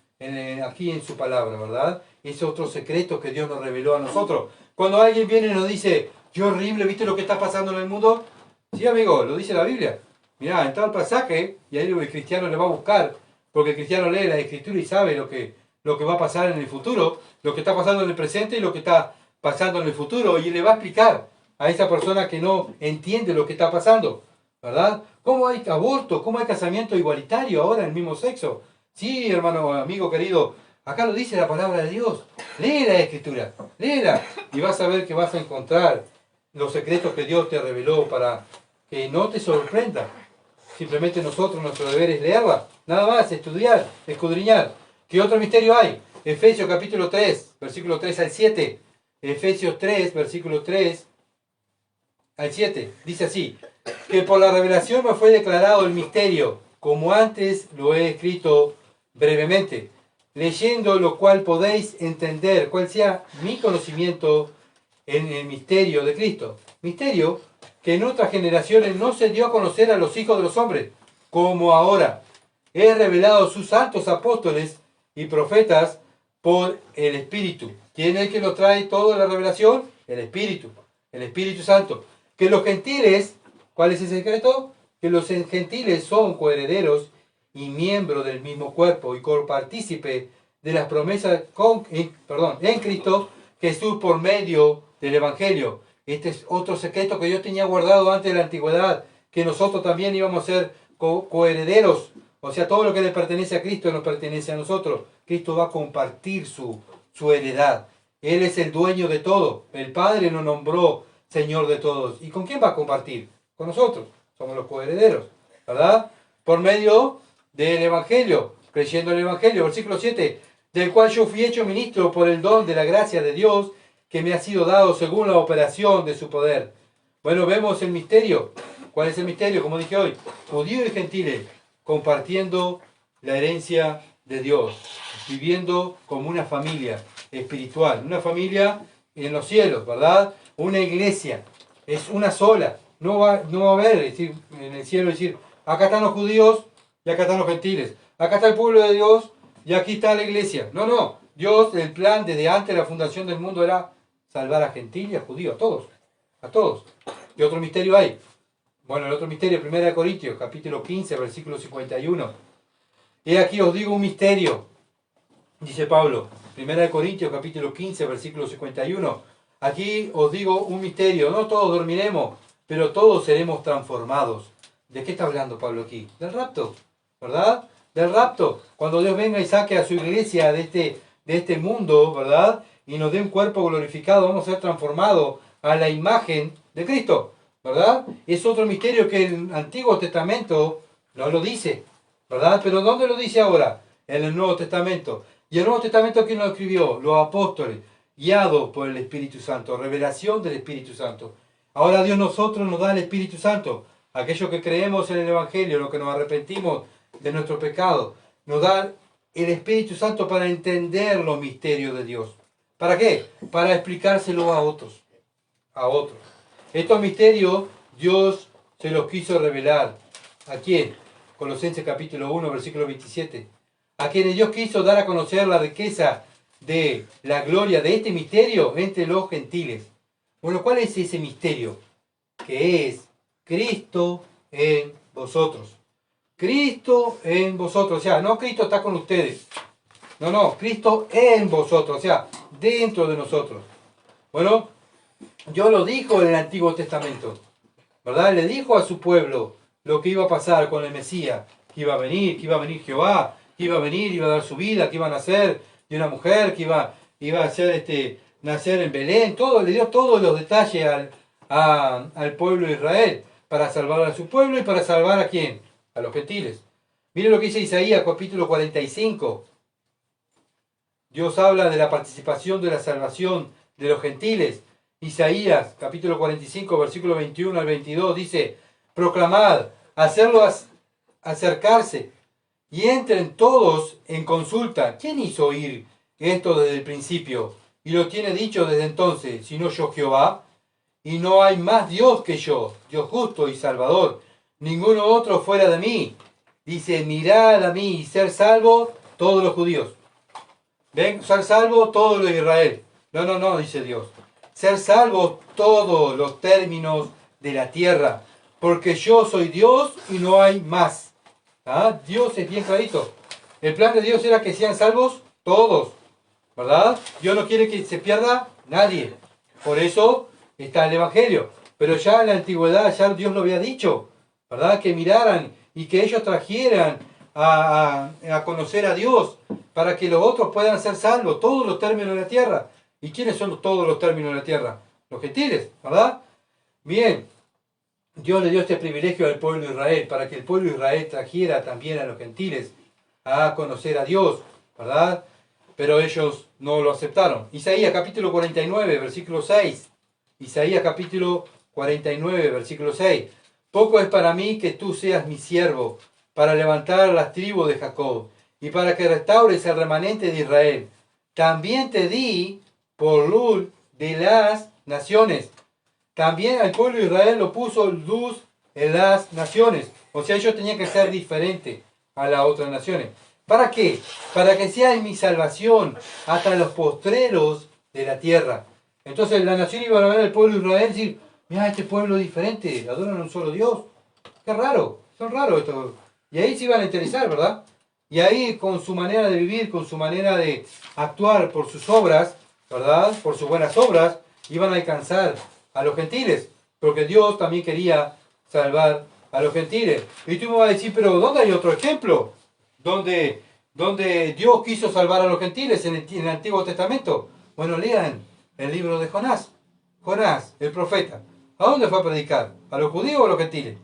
aquí en su palabra, ¿verdad? Ese otro secreto que Dios nos reveló a nosotros. Cuando alguien viene y nos dice, qué horrible, ¿viste lo que está pasando en el mundo? Sí, amigo, lo dice la Biblia. Mirá, en tal pasaje, y ahí el cristiano le va a buscar, porque el cristiano lee la Escritura y sabe lo que va a pasar en el futuro, lo que está pasando en el presente y lo que está pasando en el futuro, y le va a explicar a esa persona que no entiende lo que está pasando, ¿verdad? ¿Cómo hay aborto? ¿Cómo hay casamiento igualitario ahora en el mismo sexo? Sí, hermano, amigo querido, acá lo dice la palabra de Dios. Lee la Escritura, léela, y vas a ver que vas a encontrar los secretos que Dios te reveló para que no te sorprenda. Simplemente nosotros, nuestro deber es leerla, nada más, estudiar, escudriñar. ¿Qué otro misterio hay? Efesios capítulo 3, versículo 3 al 7. Efesios 3, versículo 3 al 7. Dice así, que por la revelación me fue declarado el misterio, como antes lo he escrito brevemente, leyendo lo cual podéis entender cuál sea mi conocimiento en el misterio de Cristo. Misterio que en otras generaciones no se dio a conocer a los hijos de los hombres, como ahora. He revelado sus santos apóstoles y profetas por el Espíritu. ¿Quién es el que nos trae toda la revelación? El Espíritu Santo. Que los gentiles, ¿cuál es el secreto? Que los gentiles son coherederos y miembros del mismo cuerpo y copartícipe de las promesas en Cristo Jesús por medio del Evangelio. Este es otro secreto que Dios tenía guardado antes de la antigüedad, que nosotros también íbamos a ser coherederos. O sea, todo lo que le pertenece a Cristo nos pertenece a nosotros. Cristo va a compartir su heredad. Él es el dueño de todo. El Padre nos nombró Señor de todos. ¿Y con quién va a compartir? Con nosotros. Somos los coherederos, ¿verdad? Por medio del Evangelio, creyendo en el Evangelio. Versículo 7, del cual yo fui hecho ministro por el don de la gracia de Dios que me ha sido dado según la operación de su poder. Bueno, vemos el misterio. ¿Cuál es el misterio? Como dije hoy, judíos y gentiles compartiendo la herencia de Dios, viviendo como una familia espiritual, una familia en los cielos, ¿verdad? Una iglesia, es una sola. No va a haber decir, en el cielo decir, acá están los judíos y acá están los gentiles. Acá está el pueblo de Dios y aquí está la iglesia. No, no. Dios, el plan desde antes de la fundación del mundo era salvar a gentiles y a judíos, a todos. A todos. ¿Qué otro misterio hay? Bueno, el otro misterio, 1 Corintios, capítulo 15, versículo 51. He aquí os digo un misterio, dice Pablo. 1 Corintios, capítulo 15, versículo 51. Aquí os digo un misterio. No todos dormiremos, pero todos seremos transformados. ¿De qué está hablando Pablo aquí? Del rapto, ¿verdad? Del rapto. Cuando Dios venga y saque a su iglesia de este mundo, ¿verdad? Y nos dé un cuerpo glorificado, vamos a ser transformados a la imagen de Cristo, ¿verdad? Es otro misterio que el Antiguo Testamento no lo dice, ¿verdad? Pero ¿dónde lo dice ahora? En el Nuevo Testamento. ¿Y el Nuevo Testamento quién lo escribió? Los apóstoles, guiados por el Espíritu Santo, revelación del Espíritu Santo. Ahora Dios nosotros nos da el Espíritu Santo. Aquellos que creemos en el Evangelio, los que nos arrepentimos de nuestro pecado, nos da el Espíritu Santo para entender los misterios de Dios. ¿Para qué? Para explicárselo a otros. A otros. Estos misterios Dios se los quiso revelar. ¿A quién? Colosenses capítulo 1, versículo 27. A quienes Dios quiso dar a conocer la riqueza de la gloria de este misterio entre los gentiles. Bueno, ¿cuál es ese misterio? Que es Cristo en vosotros. Cristo en vosotros, o sea, no Cristo está con ustedes. No, Cristo en vosotros, o sea, dentro de nosotros. Bueno, Dios lo dijo en el Antiguo Testamento, ¿verdad? Le dijo a su pueblo lo que iba a pasar con el Mesías, que iba a venir Jehová, que iba a venir, iba a dar su vida, que iba a nacer de una mujer, que iba a hacer nacer en Belén, todo, le dio todos los detalles al pueblo de Israel, para salvar a su pueblo y para salvar a quién, a los gentiles. Miren lo que dice Isaías capítulo 45. Dios habla de la participación de la salvación de los gentiles. Isaías capítulo 45 versículo 21 al 22 dice: proclamad, hacerlo acercarse y entren todos en consulta. ¿Quién hizo oír esto desde el principio y lo tiene dicho desde entonces, sino yo Jehová? Y no hay más Dios que yo, Dios justo y salvador, ninguno otro fuera de mí. Dice: mirad a mí y ser salvo todos los judíos. Ven, ser salvo todo lo de Israel. No, dice Dios. Ser salvo todos los términos de la tierra, porque yo soy Dios y no hay más. ¿Ah? Dios es bien clarito. El plan de Dios era que sean salvos todos, ¿verdad? Dios no quiere que se pierda nadie. Por eso está el Evangelio. Pero ya en la antigüedad ya Dios lo había dicho, ¿verdad? Que miraran y que ellos trajeran a conocer a Dios, para que los otros puedan ser salvos, todos los términos de la tierra. ¿Y quiénes son todos los términos de la tierra? Los gentiles, ¿verdad? Bien, Dios le dio este privilegio al pueblo de Israel, para que el pueblo de Israel trajera también a los gentiles a conocer a Dios, ¿verdad? Pero ellos no lo aceptaron. Isaías capítulo 49, versículo 6. Isaías capítulo 49, versículo 6. Poco es para mí que tú seas mi siervo, para levantar las tribus de Jacob, y para que restaures el remanente de Israel. También te di por luz de las naciones. También al pueblo de Israel lo puso luz en las naciones. O sea, ellos tenían que ser diferentes a las otras naciones. ¿Para qué? Para que sea mi salvación hasta los postreros de la tierra. Entonces la nación iba a ver al pueblo de Israel y decir: mira, este pueblo es diferente, adoran a un solo Dios. Qué raro, son raros estos. Y ahí se iban a interesar, ¿verdad? Y ahí, con su manera de vivir, con su manera de actuar, por sus obras, ¿verdad? Por sus buenas obras, iban a alcanzar a los gentiles. Porque Dios también quería salvar a los gentiles. Y tú me vas a decir: pero ¿dónde hay otro ejemplo? Donde Dios quiso salvar a los gentiles en el Antiguo Testamento. Bueno, lean el libro de Jonás. Jonás, el profeta. ¿A dónde fue a predicar? ¿A los judíos o a los gentiles?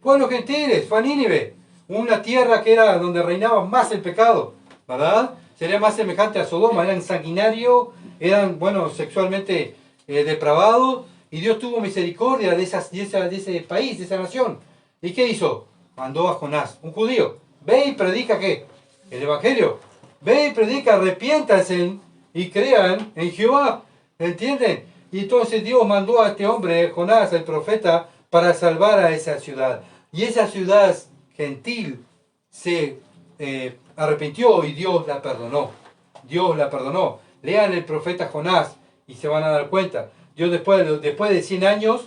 Fue a los gentiles, fue a Nínive. Una tierra que era donde reinaba más el pecado, ¿verdad? Sería más semejante a Sodoma. Eran sanguinarios, eran, sexualmente depravados. Y Dios tuvo misericordia de ese país, de esa nación. ¿Y qué hizo? Mandó a Jonás, un judío. Ve y predica, ¿qué? El Evangelio. Ve y predica, arrepiéntanse y crean en Jehová. ¿Entienden? Y entonces Dios mandó a este hombre, Jonás, el profeta, para salvar a esa ciudad. Y esa ciudad gentil se arrepintió y Dios la perdonó. Dios la perdonó. Lean el profeta Jonás y se van a dar cuenta. Dios después de 100 años,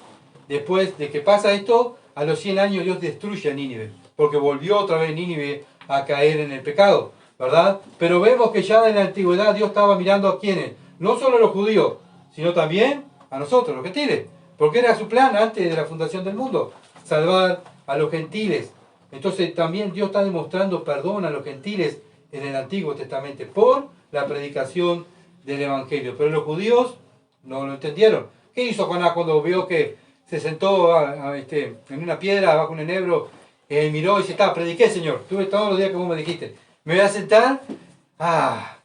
después de que pasa esto, a los 100 años Dios destruye a Nínive, porque volvió otra vez Nínive a caer en el pecado, ¿verdad? Pero vemos que ya en la antigüedad Dios estaba mirando a quienes, no solo a los judíos, sino también a nosotros, los gentiles, porque era su plan antes de la fundación del mundo, salvar a los gentiles. Entonces también Dios está demostrando perdón a los gentiles en el Antiguo Testamento por la predicación del Evangelio. Pero los judíos no lo entendieron. ¿Qué hizo Jonás cuando vio que se sentó en una piedra bajo un enebro, miró y dice: prediqué, Señor, tuve todos los días que vos me dijiste, me voy a sentar,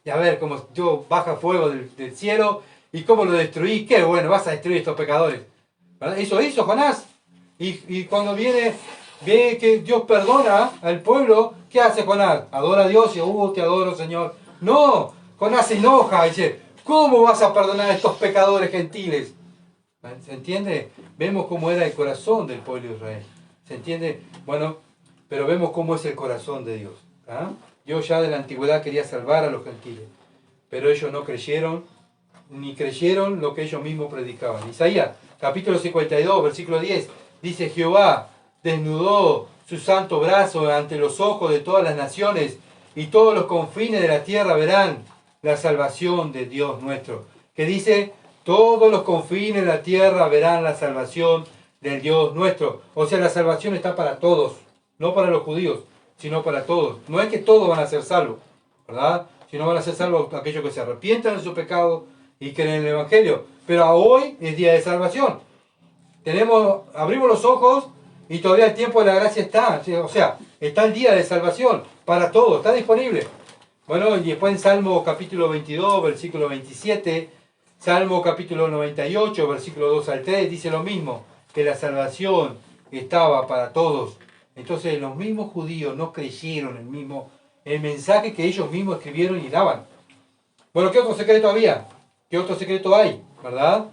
y a ver cómo yo baja fuego del cielo y cómo lo destruí? Qué bueno, vas a destruir estos pecadores, ¿verdad? Eso hizo Jonás. Y cuando ve que Dios perdona al pueblo, ¿qué hace Jonás? Adora a Dios y te adoro, Señor. No, Jonás se enoja y dice: ¿cómo vas a perdonar a estos pecadores gentiles? ¿Se entiende? Vemos cómo era el corazón del pueblo de Israel. ¿Se entiende? Bueno, pero vemos cómo es el corazón de Dios. ¿Ah? Dios ya de la antigüedad quería salvar a los gentiles, pero ellos no creyeron, ni creyeron lo que ellos mismos predicaban. Isaías, capítulo 52, versículo 10. Dice: Jehová desnudó su santo brazo ante los ojos de todas las naciones, y todos los confines de la tierra verán la salvación de Dios nuestro. Que dice: todos los confines de la tierra verán la salvación del Dios nuestro. O sea, la salvación está para todos, no para los judíos, sino para todos. No es que todos van a ser salvos, ¿verdad? Sino van a ser salvos aquellos que se arrepientan de su pecado y creen en el Evangelio. Pero hoy es día de salvación. Abrimos los ojos y todavía el tiempo de la gracia está. O sea, está el día de salvación para todos, está disponible. Bueno, y después en Salmo capítulo 22, versículo 27, Salmo capítulo 98, versículo 2 al 3, dice lo mismo, que la salvación estaba para todos. Entonces los mismos judíos no creyeron el mensaje que ellos mismos escribieron y daban. Bueno, ¿qué otro secreto había? ¿Qué otro secreto hay? ¿Verdad?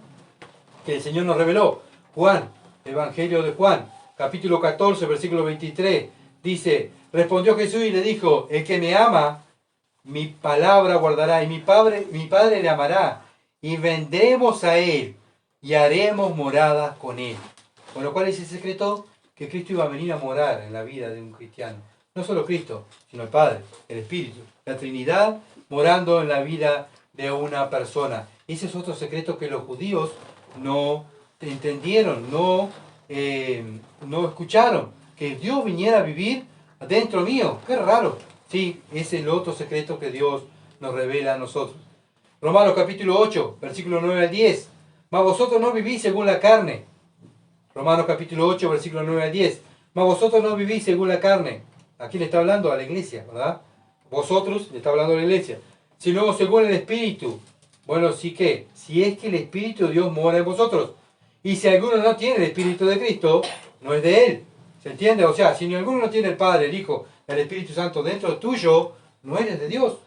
Que el Señor nos reveló. Juan, Evangelio de Juan, capítulo 14, versículo 23, dice: respondió Jesús y le dijo: el que me ama, mi palabra guardará, y mi Padre le amará, y vendremos a él, y haremos morada con él. Con lo cual es el secreto, que Cristo iba a venir a morar en la vida de un cristiano. No solo Cristo, sino el Padre, el Espíritu, la Trinidad morando en la vida de una persona. Ese es otro secreto que los judíos no entendieron, no escucharon. Que Dios viniera a vivir dentro mío. Qué raro. Sí, ese es el otro secreto que Dios nos revela a nosotros. Romanos capítulo 8, versículo 9 al 10. Mas vosotros no vivís según la carne. Romanos capítulo 8, versículo 9 al 10. Mas vosotros no vivís según la carne. Aquí le está hablando a la iglesia, ¿verdad? Vosotros, le está hablando a la iglesia. Sino según el Espíritu. Bueno, sí que, si es que el Espíritu de Dios mora en vosotros. Y si alguno no tiene el Espíritu de Cristo, no es de él. ¿Se entiende? O sea, si alguno no tiene el Padre, el Hijo, el Espíritu Santo dentro tuyo, no eres de Dios.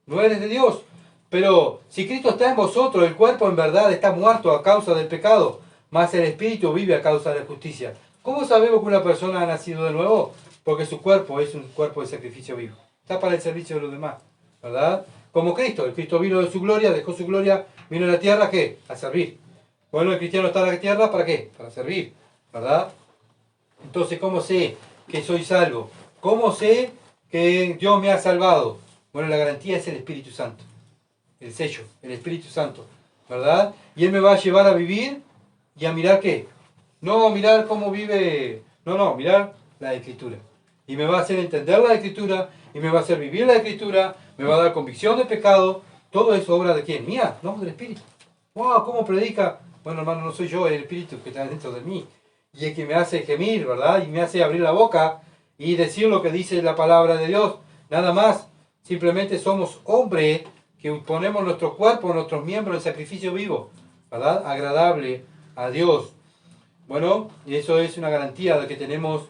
No eres de Dios. Pero si Cristo está en vosotros, el cuerpo en verdad está muerto a causa del pecado, mas el Espíritu vive a causa de la justicia. ¿Cómo sabemos que una persona ha nacido de nuevo? Porque su cuerpo es un cuerpo de sacrificio vivo. Está para el servicio de los demás, ¿verdad? Como Cristo. El Cristo vino de su gloria, dejó su gloria, vino a la tierra, ¿qué? A servir. Bueno, el cristiano está en la tierra, ¿para qué? Para servir, ¿verdad? Entonces, ¿cómo sé que soy salvo? ¿Cómo sé que Dios me ha salvado? Bueno, la garantía es el Espíritu Santo. El sello, el Espíritu Santo, ¿verdad? Y Él me va a llevar a vivir y a mirar ¿qué? No mirar cómo vive, no, mirar la Escritura. Y me va a hacer entender la Escritura, y me va a hacer vivir la Escritura, me va a dar convicción de pecado. Todo es obra de ¿quién? Mía, no, del Espíritu. ¡Wow! ¿Cómo predica? Bueno, hermano, no soy yo, es el Espíritu que está dentro de mí. Y es que me hace gemir, ¿verdad? Y me hace abrir la boca y decir lo que dice la palabra de Dios. Nada más. Simplemente somos hombres que ponemos nuestro cuerpo, nuestros miembros en sacrificio vivo, ¿verdad? Agradable a Dios. Bueno, y eso es una garantía de que tenemos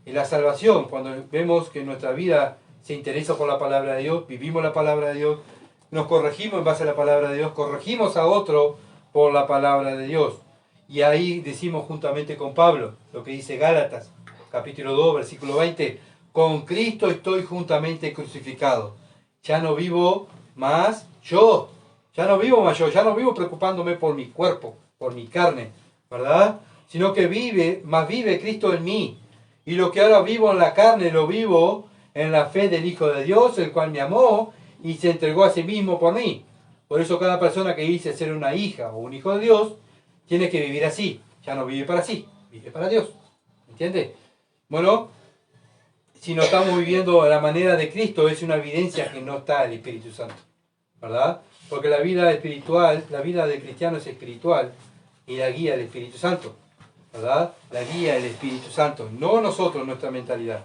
la salvación. Cuando vemos que nuestra vida se interesa por la palabra de Dios, vivimos la palabra de Dios, nos corregimos en base a la palabra de Dios, corregimos a otro por la palabra de Dios. Y ahí decimos juntamente con Pablo, lo que dice Gálatas, capítulo 2, versículo 20, con Cristo estoy juntamente crucificado. Ya no vivo más yo, ya no vivo preocupándome por mi cuerpo, por mi carne, ¿verdad? Sino que vive Cristo en mí. Y lo que ahora vivo en la carne, lo vivo en la fe del Hijo de Dios, el cual me amó y se entregó a sí mismo por mí. Por eso cada persona que dice ser una hija o un hijo de Dios, tiene que vivir así. Ya no vive para sí, vive para Dios. ¿Entiende? Bueno, si no estamos viviendo a la manera de Cristo, es una evidencia que no está el Espíritu Santo, ¿verdad? Porque la vida espiritual, la vida del cristiano es espiritual y la guía del Espíritu Santo, ¿verdad? La guía del Espíritu Santo, no nosotros, nuestra mentalidad.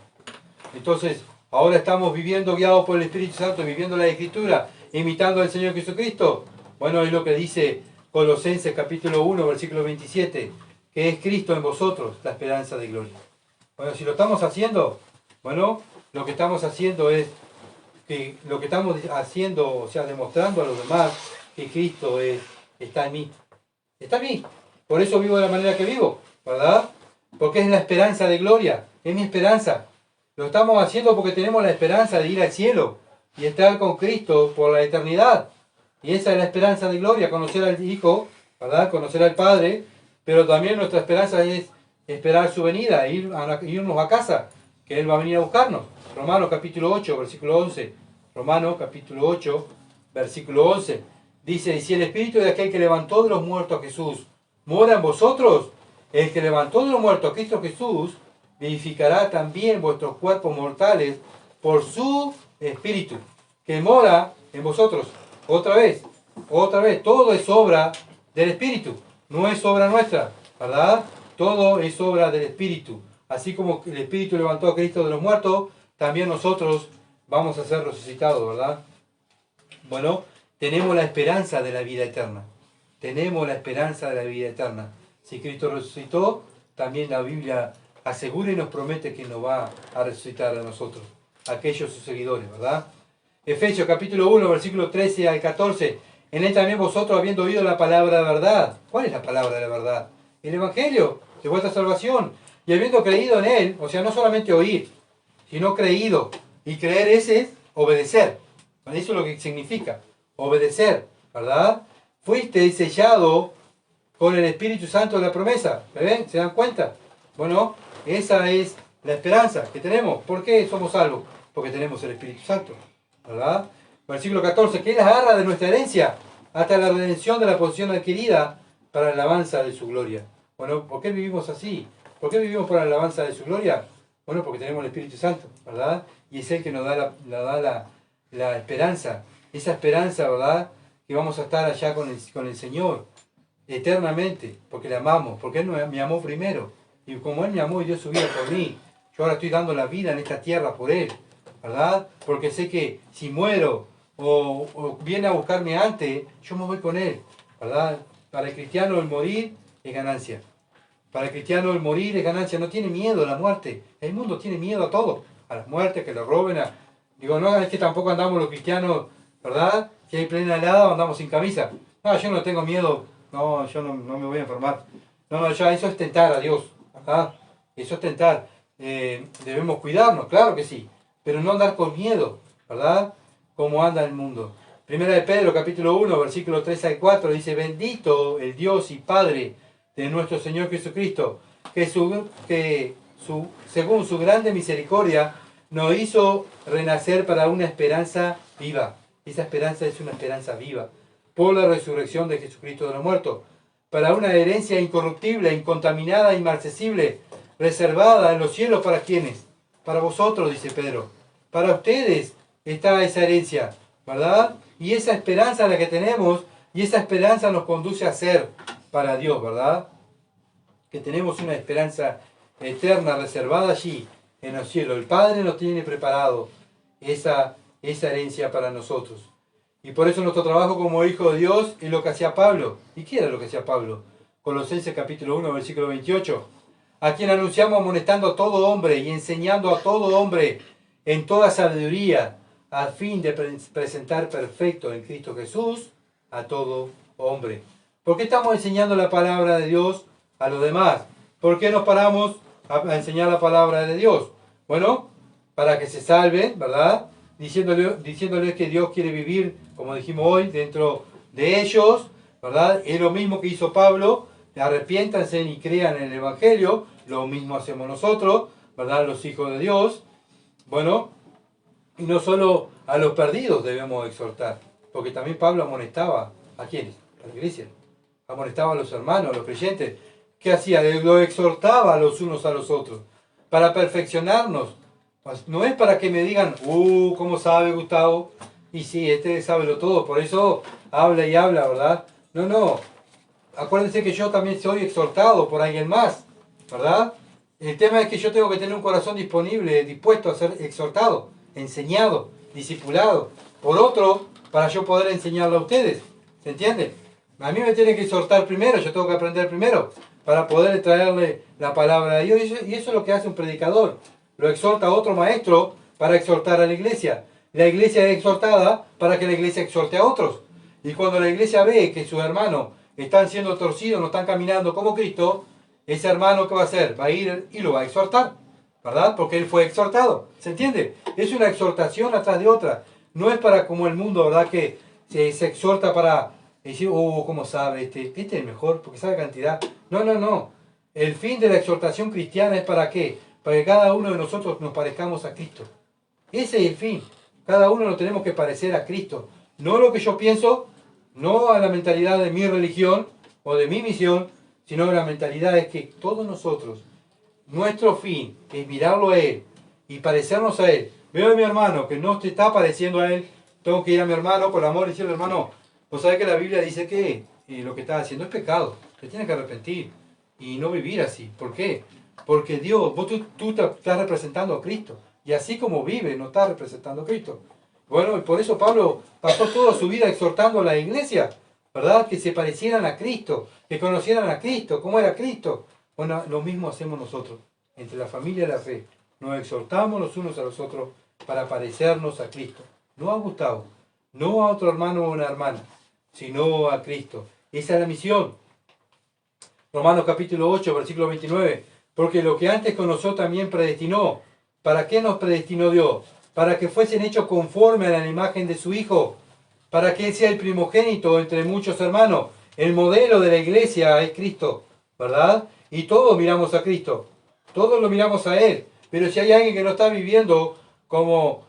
Entonces, ahora estamos viviendo guiados por el Espíritu Santo, viviendo la Escritura, imitando al Señor Jesucristo. Bueno, es lo que dice Colosenses capítulo 1, versículo 27, que es Cristo en vosotros, la esperanza de gloria. Bueno, si lo estamos haciendo, bueno, lo que estamos haciendo es que lo que estamos haciendo, o sea, demostrando a los demás que Cristo está en mí. Está en mí. Por eso vivo de la manera que vivo, ¿verdad? Porque es la esperanza de gloria, es mi esperanza. Lo estamos haciendo porque tenemos la esperanza de ir al cielo y estar con Cristo por la eternidad. Y esa es la esperanza de gloria, conocer al Hijo, ¿verdad? Conocer al Padre, pero también nuestra esperanza es esperar su venida, irnos a casa, que Él va a venir a buscarnos. Romanos capítulo 8, versículo 11. Romanos capítulo 8, versículo 11. Dice, y si el Espíritu de aquel que levantó de los muertos a Jesús mora en vosotros, el que levantó de los muertos a Cristo Jesús, vivificará también vuestros cuerpos mortales por su Espíritu, que mora en vosotros. Otra vez, todo es obra del Espíritu, no es obra nuestra, ¿verdad? Todo es obra del Espíritu. Así como el Espíritu levantó a Cristo de los muertos, también nosotros vamos a ser resucitados, ¿verdad? Bueno, tenemos la esperanza de la vida eterna. Tenemos la esperanza de la vida eterna. Si Cristo resucitó, también la Biblia asegura y nos promete que nos va a resucitar a nosotros, a aquellos sus seguidores, ¿verdad? Efesios capítulo 1, versículo 13 al 14. En él también vosotros, habiendo oído la palabra de verdad. ¿Cuál es la palabra de la verdad? El Evangelio de vuestra salvación. Y habiendo creído en él, o sea, no solamente oír, sino creído. Y creer ese es obedecer. Eso es lo que significa. Obedecer, ¿verdad? Fuiste sellado con el Espíritu Santo de la promesa. ¿Ven? ¿Se dan cuenta? Bueno, esa es la esperanza que tenemos. ¿Por qué somos salvos? Porque tenemos el Espíritu Santo, ¿verdad? Versículo 14, que es la garra de nuestra herencia hasta la redención de la posición adquirida para la alabanza de su gloria. Bueno, ¿por qué vivimos así? ¿Por qué vivimos por la alabanza de su gloria? Bueno, porque tenemos el Espíritu Santo, ¿verdad? Y es Él que nos da la esperanza. Esa esperanza, ¿verdad? Que vamos a estar allá con el Señor eternamente, porque le amamos, porque Él me amó primero. Y como Él me amó y dio su vida por mí, yo ahora estoy dando la vida en esta tierra por Él, ¿verdad? Porque sé que si muero o viene a buscarme antes, yo me voy con Él, ¿verdad? Para el cristiano el morir es ganancia. Para el cristiano el morir es ganancia, no tiene miedo a la muerte. El mundo tiene miedo a todo, a las muertes, que lo roben. Digo, no, es que tampoco andamos los cristianos, ¿verdad? Si hay plena helada andamos sin camisa. No, yo no tengo miedo, no, yo no me voy a enfermar. No, ya eso es tentar a Dios, ¿verdad? Eso es tentar. Debemos cuidarnos, claro que sí, pero no andar con miedo, ¿verdad? Como anda el mundo. Primera de Pedro, capítulo 1, versículo 3 al 4, dice, bendito el Dios y Padre de nuestro Señor Jesucristo, según su grande misericordia, nos hizo renacer para una esperanza viva. Esa esperanza es una esperanza viva, por la resurrección de Jesucristo de los muertos, para una herencia incorruptible, incontaminada, inmarcesible, reservada en los cielos para quienes, para vosotros, dice Pedro, para ustedes está esa herencia, ¿verdad? Y esa esperanza la que tenemos, y esa esperanza nos conduce a ser para Dios, ¿verdad? Que tenemos una esperanza eterna reservada allí en los cielos. El Padre nos tiene preparado esa herencia para nosotros. Y por eso nuestro trabajo como hijo de Dios es lo que hacía Pablo. ¿Y qué era lo que hacía Pablo? Colosenses capítulo 1, versículo 28. A quien anunciamos amonestando a todo hombre y enseñando a todo hombre en toda sabiduría, a fin de presentar perfecto en Cristo Jesús a todo hombre. ¿Por qué estamos enseñando la palabra de Dios a los demás? ¿Por qué nos paramos a enseñar la palabra de Dios? Bueno, para que se salven, ¿verdad? Diciéndoles que Dios quiere vivir, como dijimos hoy, dentro de ellos, ¿verdad? Es lo mismo que hizo Pablo, arrepiéntanse y crean en el Evangelio, lo mismo hacemos nosotros, ¿verdad? Los hijos de Dios. Bueno, y no solo a los perdidos debemos exhortar, porque también Pablo amonestaba ¿a quiénes? A la iglesia. Amonestaba a los hermanos, a los creyentes. ¿Qué hacía? Lo exhortaba los unos a los otros, para perfeccionarnos. No es para que me digan, ¿cómo sabe Gustavo? Y sí, este sabe lo todo, por eso habla y habla, ¿verdad? No. Acuérdense que yo también soy exhortado por alguien más, ¿verdad? El tema es que yo tengo que tener un corazón disponible, dispuesto a ser exhortado, enseñado, discipulado por otro, para yo poder enseñarlo a ustedes. ¿Se entiende? A mí me tiene que exhortar primero, yo tengo que aprender primero, para poder traerle la palabra de Dios. Y eso es lo que hace un predicador. Lo exhorta a otro maestro para exhortar a la iglesia. La iglesia es exhortada para que la iglesia exhorte a otros. Y cuando la iglesia ve que sus hermanos están siendo torcidos, no están caminando como Cristo, ese hermano, ¿qué va a hacer? Va a ir y lo va a exhortar, ¿verdad? Porque él fue exhortado. ¿Se entiende? Es una exhortación atrás de otra. No es para como el mundo, ¿verdad? Que se exhorta para decir, ¿cómo sabe? Este es el mejor, porque sabe cantidad. No. El fin de la exhortación cristiana es ¿para qué? Para que cada uno de nosotros nos parezcamos a Cristo. Ese es el fin. Cada uno nos tenemos que parecer a Cristo. No lo que yo pienso, no a la mentalidad de mi religión o de mi misión, sino la mentalidad es que todos nosotros, nuestro fin es mirarlo a Él y parecernos a Él. Veo a mi hermano que no te está pareciendo a Él, tengo que ir a mi hermano por amor y decirle, hermano, vos sabés que la Biblia dice que lo que estás haciendo es pecado, te tienes que arrepentir y no vivir así. ¿Por qué? Porque Dios, tú estás representando a Cristo. Y así como vive, no está representando a Cristo. Bueno, y por eso Pablo pasó toda su vida exhortando a la iglesia, ¿verdad? Que se parecieran a Cristo, que conocieran a Cristo, cómo era Cristo. Bueno, lo mismo hacemos nosotros, entre la familia y la fe. Nos exhortamos los unos a los otros para parecernos a Cristo. No a Gustavo, no a otro hermano o una hermana, sino a Cristo. Esa es la misión. Romanos capítulo 8, versículo 29. Porque lo que antes conoció también predestinó. ¿Para qué nos predestinó Dios? Para que fuesen hechos conforme a la imagen de su Hijo. Para que Él sea el primogénito entre muchos hermanos. El modelo de la iglesia es Cristo, ¿verdad? Y todos miramos a Cristo. Todos lo miramos a Él. Pero si hay alguien que no está viviendo como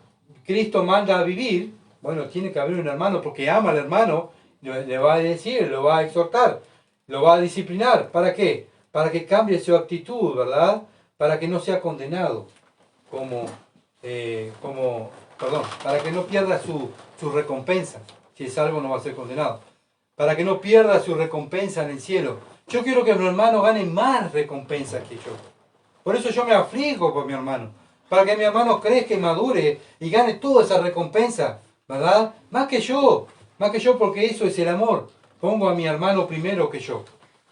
Cristo manda a vivir, bueno, tiene que haber un hermano porque ama al hermano, le va a decir, lo va a exhortar, lo va a disciplinar. ¿Para qué? Para que cambie su actitud, ¿verdad? Para que no sea condenado, para que no pierda su recompensa. Si es algo, no va a ser condenado. Para que no pierda su recompensa en el cielo. Yo quiero que mi hermano gane más recompensa que yo. Por eso yo me aflijo por mi hermano. Para que mi hermano crezca y madure y gane toda esa recompensa, ¿verdad? Más que yo porque eso es el amor. Pongo a mi hermano primero que yo.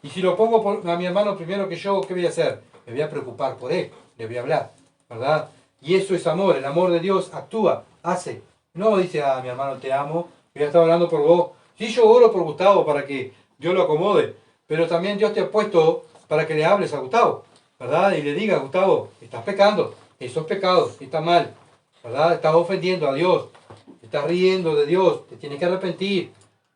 Y si lo pongo a mi hermano primero que yo, ¿qué voy a hacer? Me voy a preocupar por él, le voy a hablar, ¿verdad? Y eso es amor, el amor de Dios actúa, hace. No dice, mi hermano te amo, voy a estar hablando por vos. Sí, yo oro por Gustavo para que Dios lo acomode, pero también Dios te ha puesto para que le hables a Gustavo, ¿verdad? Y le diga, Gustavo, estás pecando, eso es pecado, está mal, ¿verdad? Estás ofendiendo a Dios, estás riendo de Dios, te tienes que arrepentir,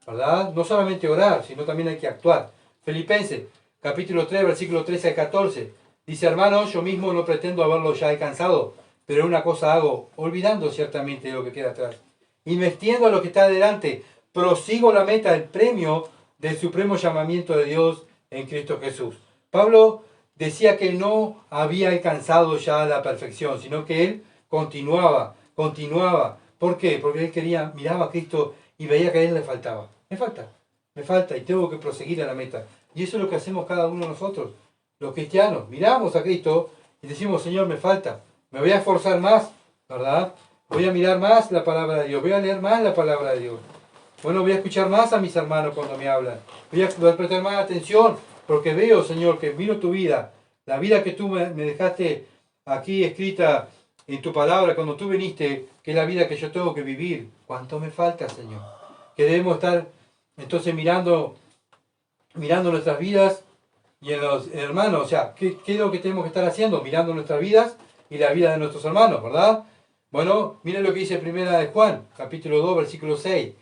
¿verdad? No solamente orar, sino también hay que actuar. Filipenses, capítulo 3, versículo 13 al 14. Dice, hermanos, yo mismo no pretendo haberlo ya alcanzado, pero una cosa hago, olvidando ciertamente lo que queda atrás. Y metiendo a lo que está adelante, prosigo la meta, el premio del supremo llamamiento de Dios en Cristo Jesús. Pablo decía que no había alcanzado ya la perfección, sino que él continuaba. ¿Por qué? Porque él miraba a Cristo y veía que a él le faltaba. Me falta y tengo que proseguir a la meta. Y eso es lo que hacemos cada uno de nosotros, los cristianos. Miramos a Cristo y decimos, Señor, me falta. Me voy a esforzar más, ¿verdad? Voy a mirar más la palabra de Dios. Voy a leer más la palabra de Dios. Bueno, voy a escuchar más a mis hermanos cuando me hablan. Voy a prestar más atención porque veo, Señor, que miro tu vida. La vida que tú me dejaste aquí escrita en tu palabra cuando tú viniste, que es la vida que yo tengo que vivir. ¿Cuánto me falta, Señor? Que debemos estar entonces mirando nuestras vidas y en los hermanos. O sea, ¿qué es lo que tenemos que estar haciendo? Mirando nuestras vidas y la vida de nuestros hermanos, ¿verdad? Bueno, miren lo que dice Primera de Juan, capítulo 2, versículo 6.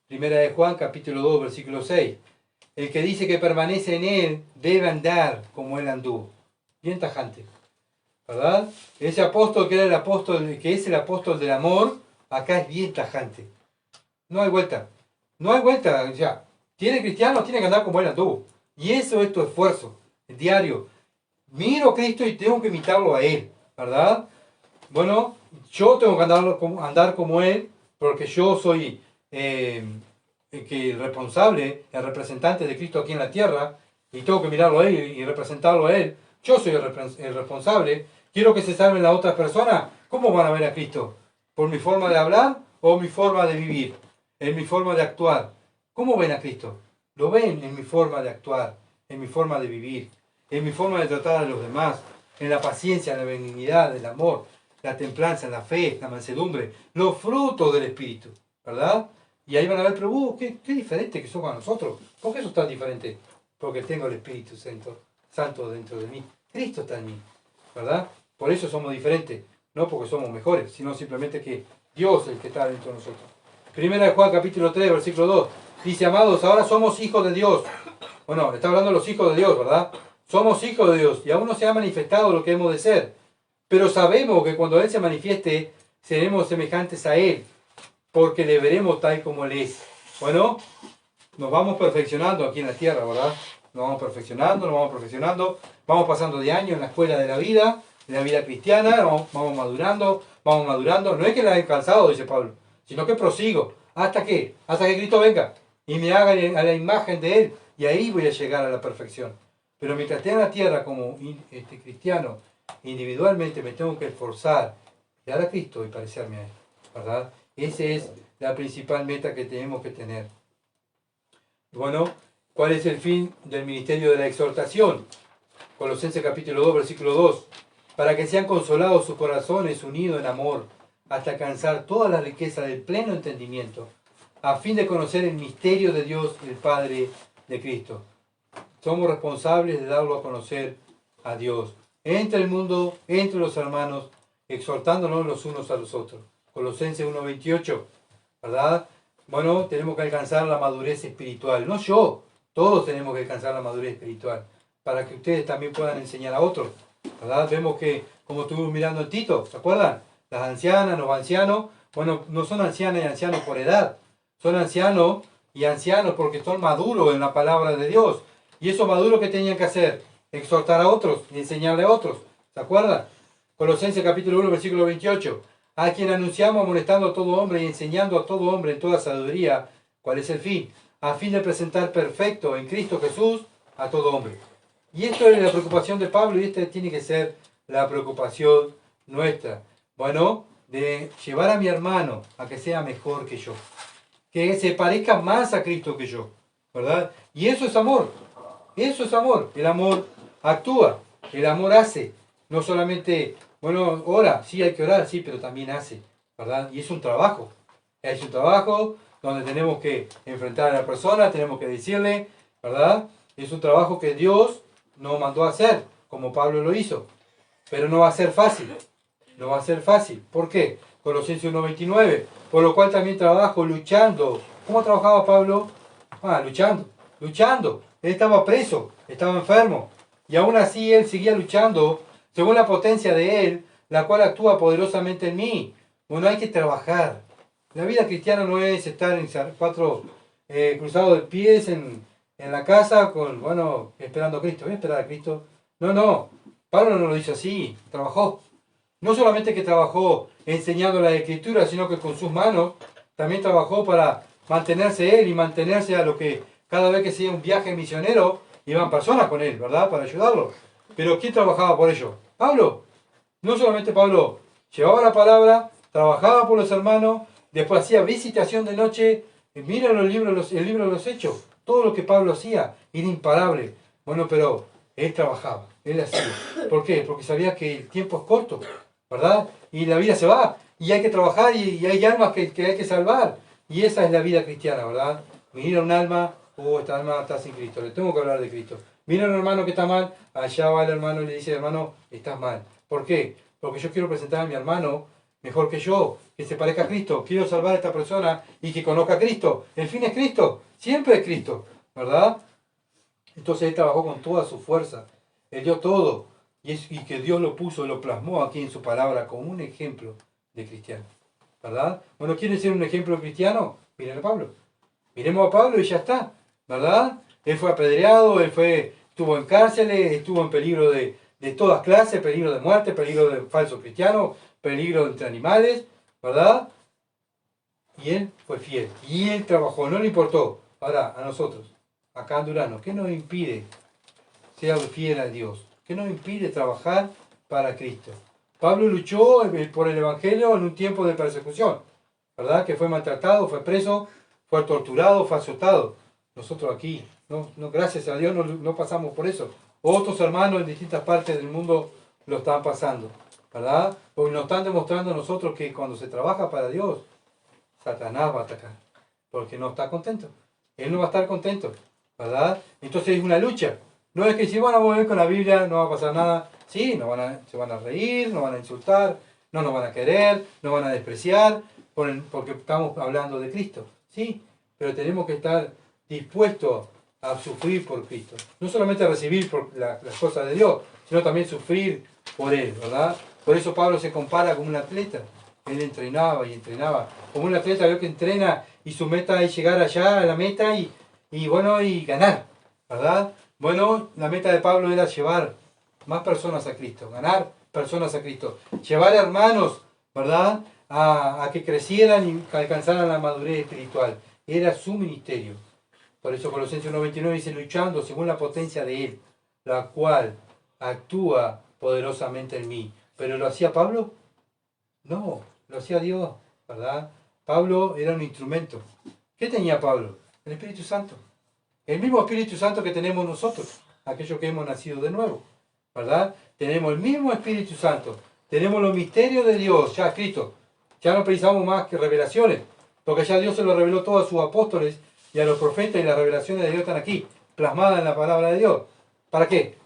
Primera de Juan, capítulo 2, versículo 6. El que dice que permanece en él debe andar como él anduvo. Bien tajante, ¿verdad? Ese apóstol que es el apóstol del amor, acá es bien tajante. No hay vuelta. O sea, tiene cristiano, tiene que andar como él anduvo. Y eso es tu esfuerzo, el diario. Miro a Cristo y tengo que imitarlo a él, ¿verdad? Bueno, yo tengo que andar como él, porque yo soy el responsable, el representante de Cristo aquí en la tierra, y tengo que mirarlo a él y representarlo a él. Yo soy el responsable. Quiero que se salven las otras personas. ¿Cómo van a ver a Cristo? ¿Por mi forma de hablar o mi forma de vivir? En mi forma de actuar. ¿Cómo ven a Cristo? Lo ven en mi forma de actuar, en mi forma de vivir, en mi forma de tratar a los demás, en la paciencia, en la benignidad, el amor, la templanza, la fe, la mansedumbre, los frutos del Espíritu, ¿verdad? Y ahí van a ver, pero qué diferente que somos a nosotros. ¿Por qué eso es tan diferente? Porque tengo el Espíritu Santo dentro de mí. Cristo está en mí, ¿verdad? Por eso somos diferentes, no porque somos mejores, sino simplemente que Dios es el que está dentro de nosotros. Primera de Juan, capítulo 3, versículo 2. Dice, amados, ahora somos hijos de Dios. Bueno, está hablando de los hijos de Dios, ¿verdad? Somos hijos de Dios y aún no se ha manifestado lo que hemos de ser. Pero sabemos que cuando Él se manifieste, seremos semejantes a Él, porque le veremos tal como Él es. Bueno, nos vamos perfeccionando aquí en la tierra, ¿verdad? Nos vamos perfeccionando, vamos pasando de años en la escuela de la vida cristiana, vamos madurando. No es que la he cansado, dice Pablo, sino que prosigo. ¿Hasta qué? Hasta que Cristo venga y me haga a la imagen de Él, y ahí voy a llegar a la perfección. Pero mientras esté en la tierra como cristiano, individualmente me tengo que esforzar, llegar a Cristo y parecerme a Él, ¿verdad? Esa es la principal meta que tenemos que tener. Bueno, ¿cuál es el fin del ministerio de la exhortación? Colosenses capítulo 2, versículo 2. Para que sean consolados sus corazones unidos en amor, hasta alcanzar toda la riqueza del pleno entendimiento, a fin de conocer el misterio de Dios, el Padre de Cristo. Somos responsables de darlo a conocer a Dios, entre el mundo, entre los hermanos, exhortándonos los unos a los otros. Colosenses 1:28, ¿verdad? Bueno, tenemos que alcanzar la madurez espiritual. No yo, todos tenemos que alcanzar la madurez espiritual, para que ustedes también puedan enseñar a otros, ¿verdad? Vemos que, como estuvimos mirando en Tito, ¿se acuerdan? Las ancianas, los ancianos, bueno, no son ancianas y ancianos por edad, son ancianos y ancianos porque son maduros en la palabra de Dios. Y esos maduros, ¿qué tenían que hacer? Exhortar a otros y enseñarle a otros, ¿se acuerdan? Colosenses capítulo 1, versículo 28. A quien anunciamos amonestando a todo hombre y enseñando a todo hombre en toda sabiduría, ¿cuál es el fin? A fin de presentar perfecto en Cristo Jesús a todo hombre. Y esto es la preocupación de Pablo, y esta tiene que ser la preocupación nuestra. Bueno, de llevar a mi hermano a que sea mejor que yo, que se parezca más a Cristo que yo, ¿verdad? Y eso es amor, el amor actúa, el amor hace, no solamente, bueno, ora, sí hay que orar, sí, pero también hace, ¿verdad? Y es un trabajo donde tenemos que enfrentar a la persona, tenemos que decirle, ¿verdad? Es un trabajo que Dios nos mandó a hacer, como Pablo lo hizo, pero no va a ser fácil. ¿Por qué? Colosenses 1:29, por lo cual también trabajo luchando. ¿Cómo trabajaba Pablo? Luchando. Él estaba preso, estaba enfermo, y aún así él seguía luchando según la potencia de él, la cual actúa poderosamente en mí. Bueno, hay que trabajar. La vida cristiana no es estar en cuatro cruzados de pies en la casa, esperando a Cristo. Voy a esperar a Cristo. No. Pablo no lo hizo así. Trabajó. No solamente que trabajó enseñando la Escritura, sino que con sus manos también trabajó para mantenerse él y mantenerse a lo que cada vez que hacía un viaje misionero, iban personas con él, ¿verdad? Para ayudarlo. Pero ¿quién trabajaba por ello? Pablo. No solamente Pablo llevaba la palabra, trabajaba por los hermanos, después hacía visitación de noche. Miren el libro de los Hechos. Todo lo que Pablo hacía era imparable. Bueno, pero él trabajaba, él hacía. ¿Por qué? Porque sabía que el tiempo es corto, ¿verdad? Y la vida se va, y hay que trabajar, y hay almas que hay que salvar. Y esa es la vida cristiana, ¿verdad? Mira un alma, esta alma está sin Cristo, le tengo que hablar de Cristo. Mira un hermano que está mal, allá va el hermano y le dice, hermano, estás mal. ¿Por qué? Porque yo quiero presentar a mi hermano mejor que yo, que se parezca a Cristo. Quiero salvar a esta persona y que conozca a Cristo. El fin es Cristo, siempre es Cristo, ¿verdad? Entonces él trabajó con toda su fuerza, él dio todo, y que Dios lo puso, lo plasmó aquí en su palabra como un ejemplo de cristiano, ¿verdad? Bueno, ¿quieren ser un ejemplo cristiano? Miren a Pablo. Miremos a Pablo y ya está, ¿verdad? Él fue apedreado, estuvo en cárceles, estuvo en peligro de todas clases, peligro de muerte, peligro de falsos cristianos, peligro entre animales, ¿verdad? Y él fue fiel, y él trabajó, no le importó. Ahora, a nosotros, acá en Durano, ¿qué nos impide ser fiel a Dios? ¿Qué nos impide trabajar para Cristo? Pablo luchó por el Evangelio en un tiempo de persecución, ¿verdad? Que fue maltratado, fue preso, fue torturado, fue azotado. Nosotros aquí, no, gracias a Dios, no pasamos por eso. Otros hermanos en distintas partes del mundo lo están pasando, ¿verdad? Porque nos están demostrando a nosotros que cuando se trabaja para Dios, Satanás va a atacar, porque no está contento. Él no va a estar contento, ¿verdad? Entonces es una lucha. No es que si van a volver con la Biblia no va a pasar nada. Sí, se van a reír, nos van a insultar, no nos van a querer, nos van a despreciar, porque estamos hablando de Cristo. Sí, pero tenemos que estar dispuestos a sufrir por Cristo. No solamente a recibir por las cosas de Dios, sino también sufrir por Él, ¿verdad? Por eso Pablo se compara con un atleta. Él entrenaba y entrenaba. Como un atleta veo que entrena y su meta es llegar allá a la meta y ganar, ¿verdad? Bueno, la meta de Pablo era llevar más personas a Cristo, ganar personas a Cristo, llevar hermanos, ¿verdad? A que crecieran y que alcanzaran la madurez espiritual. Era su ministerio. Por eso Colosenses 1:29 dice, luchando según la potencia de Él, la cual actúa poderosamente en mí. ¿Pero lo hacía Pablo? No, lo hacía Dios, ¿verdad? Pablo era un instrumento. ¿Qué tenía Pablo? El Espíritu Santo. El mismo Espíritu Santo que tenemos nosotros, aquellos que hemos nacido de nuevo, ¿verdad? Tenemos el mismo Espíritu Santo. Tenemos los misterios de Dios ya escritos. Ya no precisamos más que revelaciones, porque ya Dios se lo reveló todo a sus apóstoles y a los profetas, y las revelaciones de Dios están aquí, plasmadas en la palabra de Dios. ¿Para qué?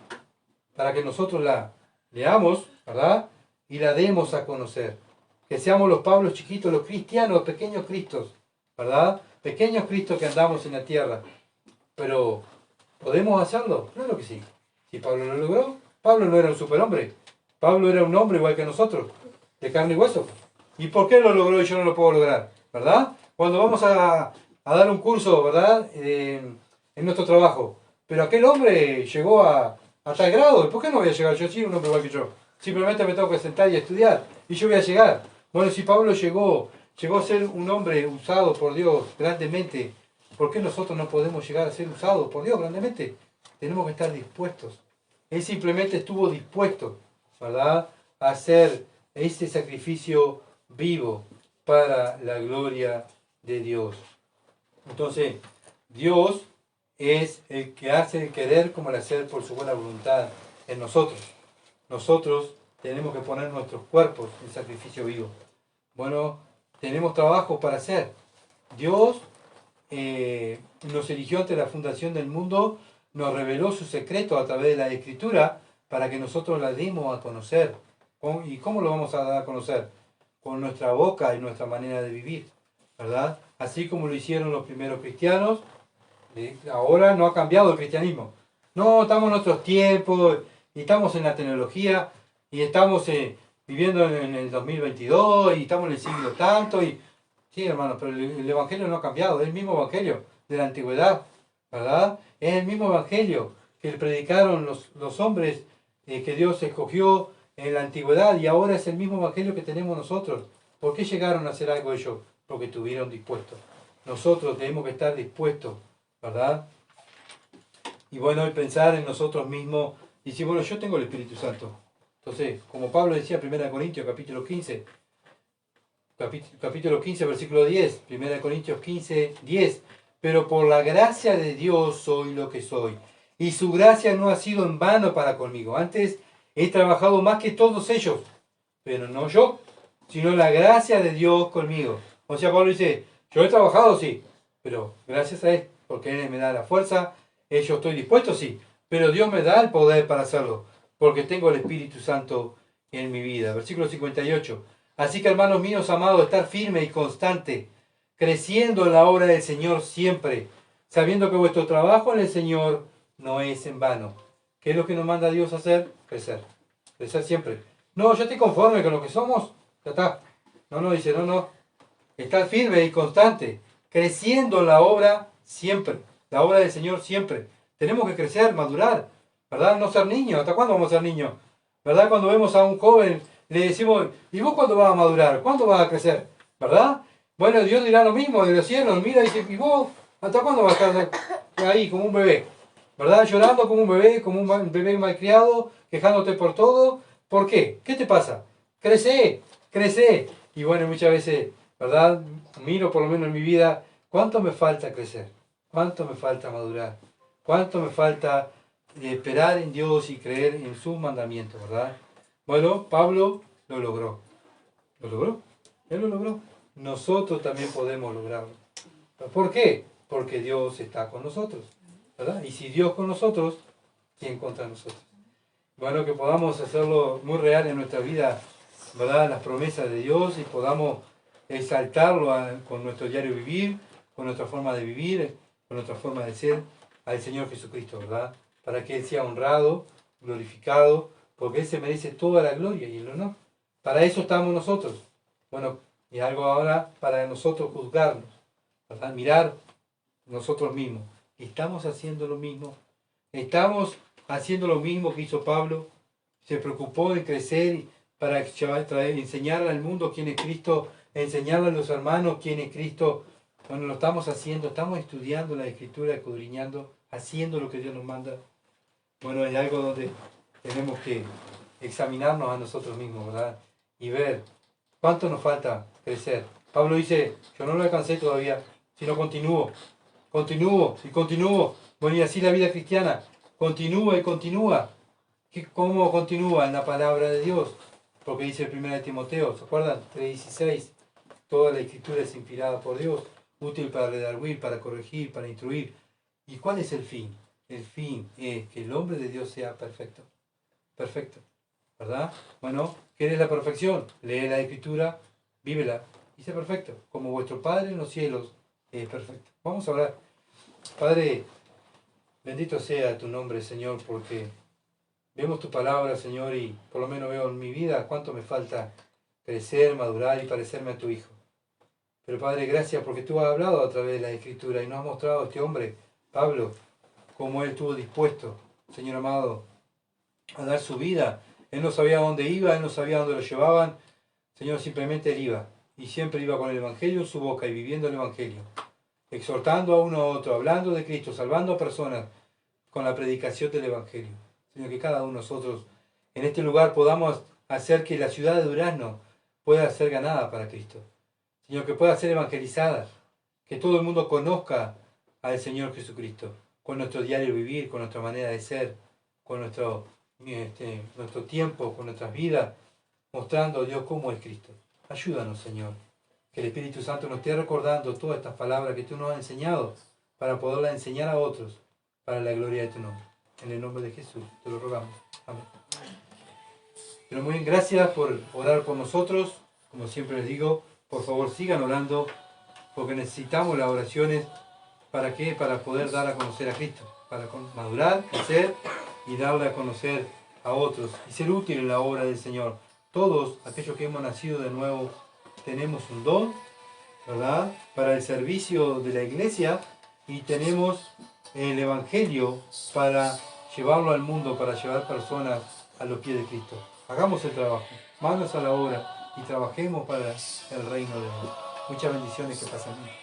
Para que nosotros la leamos, ¿verdad? Y la demos a conocer. Que seamos los Pablos chiquitos, los cristianos, pequeños Cristos, ¿verdad? Pequeños Cristos que andamos en la tierra. Pero, ¿podemos hacerlo? Claro que sí. Si Pablo lo logró, Pablo no era un superhombre. Pablo era un hombre igual que nosotros, de carne y hueso. ¿Y por qué lo logró y yo no lo puedo lograr? ¿Verdad? Cuando vamos a dar un curso, ¿verdad? En nuestro trabajo. Pero aquel hombre llegó a tal grado. ¿Por qué no voy a llegar? Yo sí, un hombre igual que yo. Simplemente me tengo que sentar y estudiar. Y yo voy a llegar. Bueno, si Pablo llegó a ser un hombre usado por Dios grandemente, ¿por qué nosotros no podemos llegar a ser usados por Dios grandemente? Tenemos que estar dispuestos. Él simplemente estuvo dispuesto, ¿verdad?, a hacer ese sacrificio vivo para la gloria de Dios. Entonces, Dios es el que hace el querer como el hacer por su buena voluntad en nosotros. Nosotros tenemos que poner nuestros cuerpos en sacrificio vivo. Bueno, tenemos trabajo para hacer. Dios nos eligió ante la fundación del mundo, nos reveló su secreto a través de la Escritura para que nosotros la demos a conocer. ¿Y cómo lo vamos a dar a conocer? Con nuestra boca y nuestra manera de vivir, ¿verdad? Así como lo hicieron los primeros cristianos, ahora no ha cambiado el cristianismo. No, estamos en nuestros tiempos, y estamos en la tecnología, y estamos viviendo en el 2022, y estamos en el siglo tanto, y sí, hermano, pero el Evangelio no ha cambiado, es el mismo Evangelio de la antigüedad, ¿verdad? Es el mismo Evangelio que predicaron los hombres que Dios escogió en la antigüedad, y ahora es el mismo Evangelio que tenemos nosotros. ¿Por qué llegaron a hacer algo ellos? Porque estuvieron dispuestos. Nosotros tenemos que estar dispuestos, ¿verdad? Y bueno, el pensar en nosotros mismos, y decir, bueno, yo tengo el Espíritu Santo. Entonces, como Pablo decía en 1 Corintios capítulo 15, versículo 10, 1 Corintios 15, 10. Pero por la gracia de Dios soy lo que soy. Y su gracia no ha sido en vano para conmigo. Antes he trabajado más que todos ellos. Pero no yo, sino la gracia de Dios conmigo. O sea, Pablo dice, yo he trabajado, sí. Pero gracias a Él, porque Él me da la fuerza. Yo estoy dispuesto, sí. Pero Dios me da el poder para hacerlo. Porque tengo el Espíritu Santo en mi vida. Versículo 58. Así que, hermanos míos amados, estar firme y constante, creciendo en la obra del Señor siempre, sabiendo que vuestro trabajo en el Señor no es en vano. ¿Qué es lo que nos manda Dios a hacer? Crecer. Crecer siempre. No, yo estoy conforme con lo que somos, ya está. No, dice, no. Estar firme y constante, creciendo en la obra siempre. La obra del Señor siempre. Tenemos que crecer, madurar, ¿verdad? No ser niños. ¿Hasta cuándo vamos a ser niños? ¿Verdad? Cuando vemos a un joven, le decimos, ¿y vos cuándo vas a madurar? ¿Cuándo vas a crecer? ¿Verdad? Bueno, Dios dirá lo mismo de los cielos. Mira y dice, ¿y vos hasta cuándo vas a estar ahí como un bebé? ¿Verdad? Llorando como un bebé malcriado, quejándote por todo. ¿Por qué? ¿Qué te pasa? Crece. Y bueno, muchas veces, ¿verdad? Miro por lo menos en mi vida, ¿cuánto me falta crecer? ¿Cuánto me falta madurar? ¿Cuánto me falta esperar en Dios y creer en sus mandamientos, verdad? Bueno, Pablo lo logró. ¿Lo logró? Él lo logró. Nosotros también podemos lograrlo. ¿Por qué? Porque Dios está con nosotros, ¿verdad? Y si Dios con nosotros, ¿quién contra nosotros? Bueno, que podamos hacerlo muy real en nuestra vida, ¿verdad? Las promesas de Dios, y podamos exaltarlo con nuestro diario vivir, con nuestra forma de vivir, con nuestra forma de ser, al Señor Jesucristo, ¿verdad? Para que Él sea honrado, glorificado, porque Él se merece toda la gloria y el honor. Para eso estamos nosotros. Bueno, y algo ahora para nosotros juzgarnos, ¿verdad? Mirar nosotros mismos. ¿Estamos haciendo lo mismo? ¿Estamos haciendo lo mismo que hizo Pablo? Se preocupó en crecer para enseñarle al mundo quién es Cristo, enseñarle a los hermanos quién es Cristo. Bueno, lo estamos haciendo, estamos estudiando la Escritura, escudriñando, haciendo lo que Dios nos manda. Bueno, es algo donde tenemos que examinarnos a nosotros mismos, ¿verdad? Y ver cuánto nos falta crecer. Pablo dice, yo no lo alcancé todavía, sino continúo y continúo. Bueno, y así la vida cristiana, continúa y continúa. ¿Cómo continúa? En la palabra de Dios. Porque dice el 1 Timoteo, ¿se acuerdan? 3:16. Toda la escritura es inspirada por Dios, útil para redarguir, para corregir, para instruir. ¿Y cuál es el fin? El fin es que el hombre de Dios sea perfecto. Perfecto. ¿Verdad? Bueno, ¿qué es la perfección? Lee la escritura, vívela y sé perfecto. Como vuestro Padre en los cielos es perfecto. Vamos a orar. Padre, bendito sea tu nombre, Señor, porque vemos tu palabra, Señor, y por lo menos veo en mi vida cuánto me falta crecer, madurar y parecerme a tu Hijo. Pero Padre, gracias porque tú has hablado a través de la Escritura y nos has mostrado a este hombre, Pablo, cómo él estuvo dispuesto, Señor amado, a dar su vida. Él no sabía dónde iba, él no sabía dónde lo llevaban. Señor, simplemente él iba. Y siempre iba con el Evangelio en su boca y viviendo el Evangelio. Exhortando a uno a otro, hablando de Cristo, salvando a personas con la predicación del Evangelio. Señor, que cada uno de nosotros en este lugar podamos hacer que la ciudad de Durazno pueda ser ganada para Cristo. Señor, que pueda ser evangelizada, que todo el mundo conozca al Señor Jesucristo, con nuestro diario vivir, con nuestra manera de ser, con nuestro tiempo, con nuestras vidas, mostrando a Dios cómo es Cristo. Ayúdanos, Señor, que el Espíritu Santo nos esté recordando todas estas palabras que tú nos has enseñado para poderlas enseñar a otros, para la gloria de tu nombre. En el nombre de Jesús te lo rogamos. Amén. Pero muy bien, gracias por orar por nosotros. Como siempre les digo, por favor sigan orando, porque necesitamos las oraciones. ¿Para qué? Para poder dar a conocer a Cristo, para madurar, crecer y darle a conocer a otros y ser útil en la obra del Señor. Todos aquellos que hemos nacido de nuevo tenemos un don, ¿verdad? Para el servicio de la iglesia y tenemos el Evangelio para llevarlo al mundo, para llevar personas a los pies de Cristo. Hagamos el trabajo, manos a la obra y trabajemos para el reino de Dios. Muchas bendiciones, que pasen bien.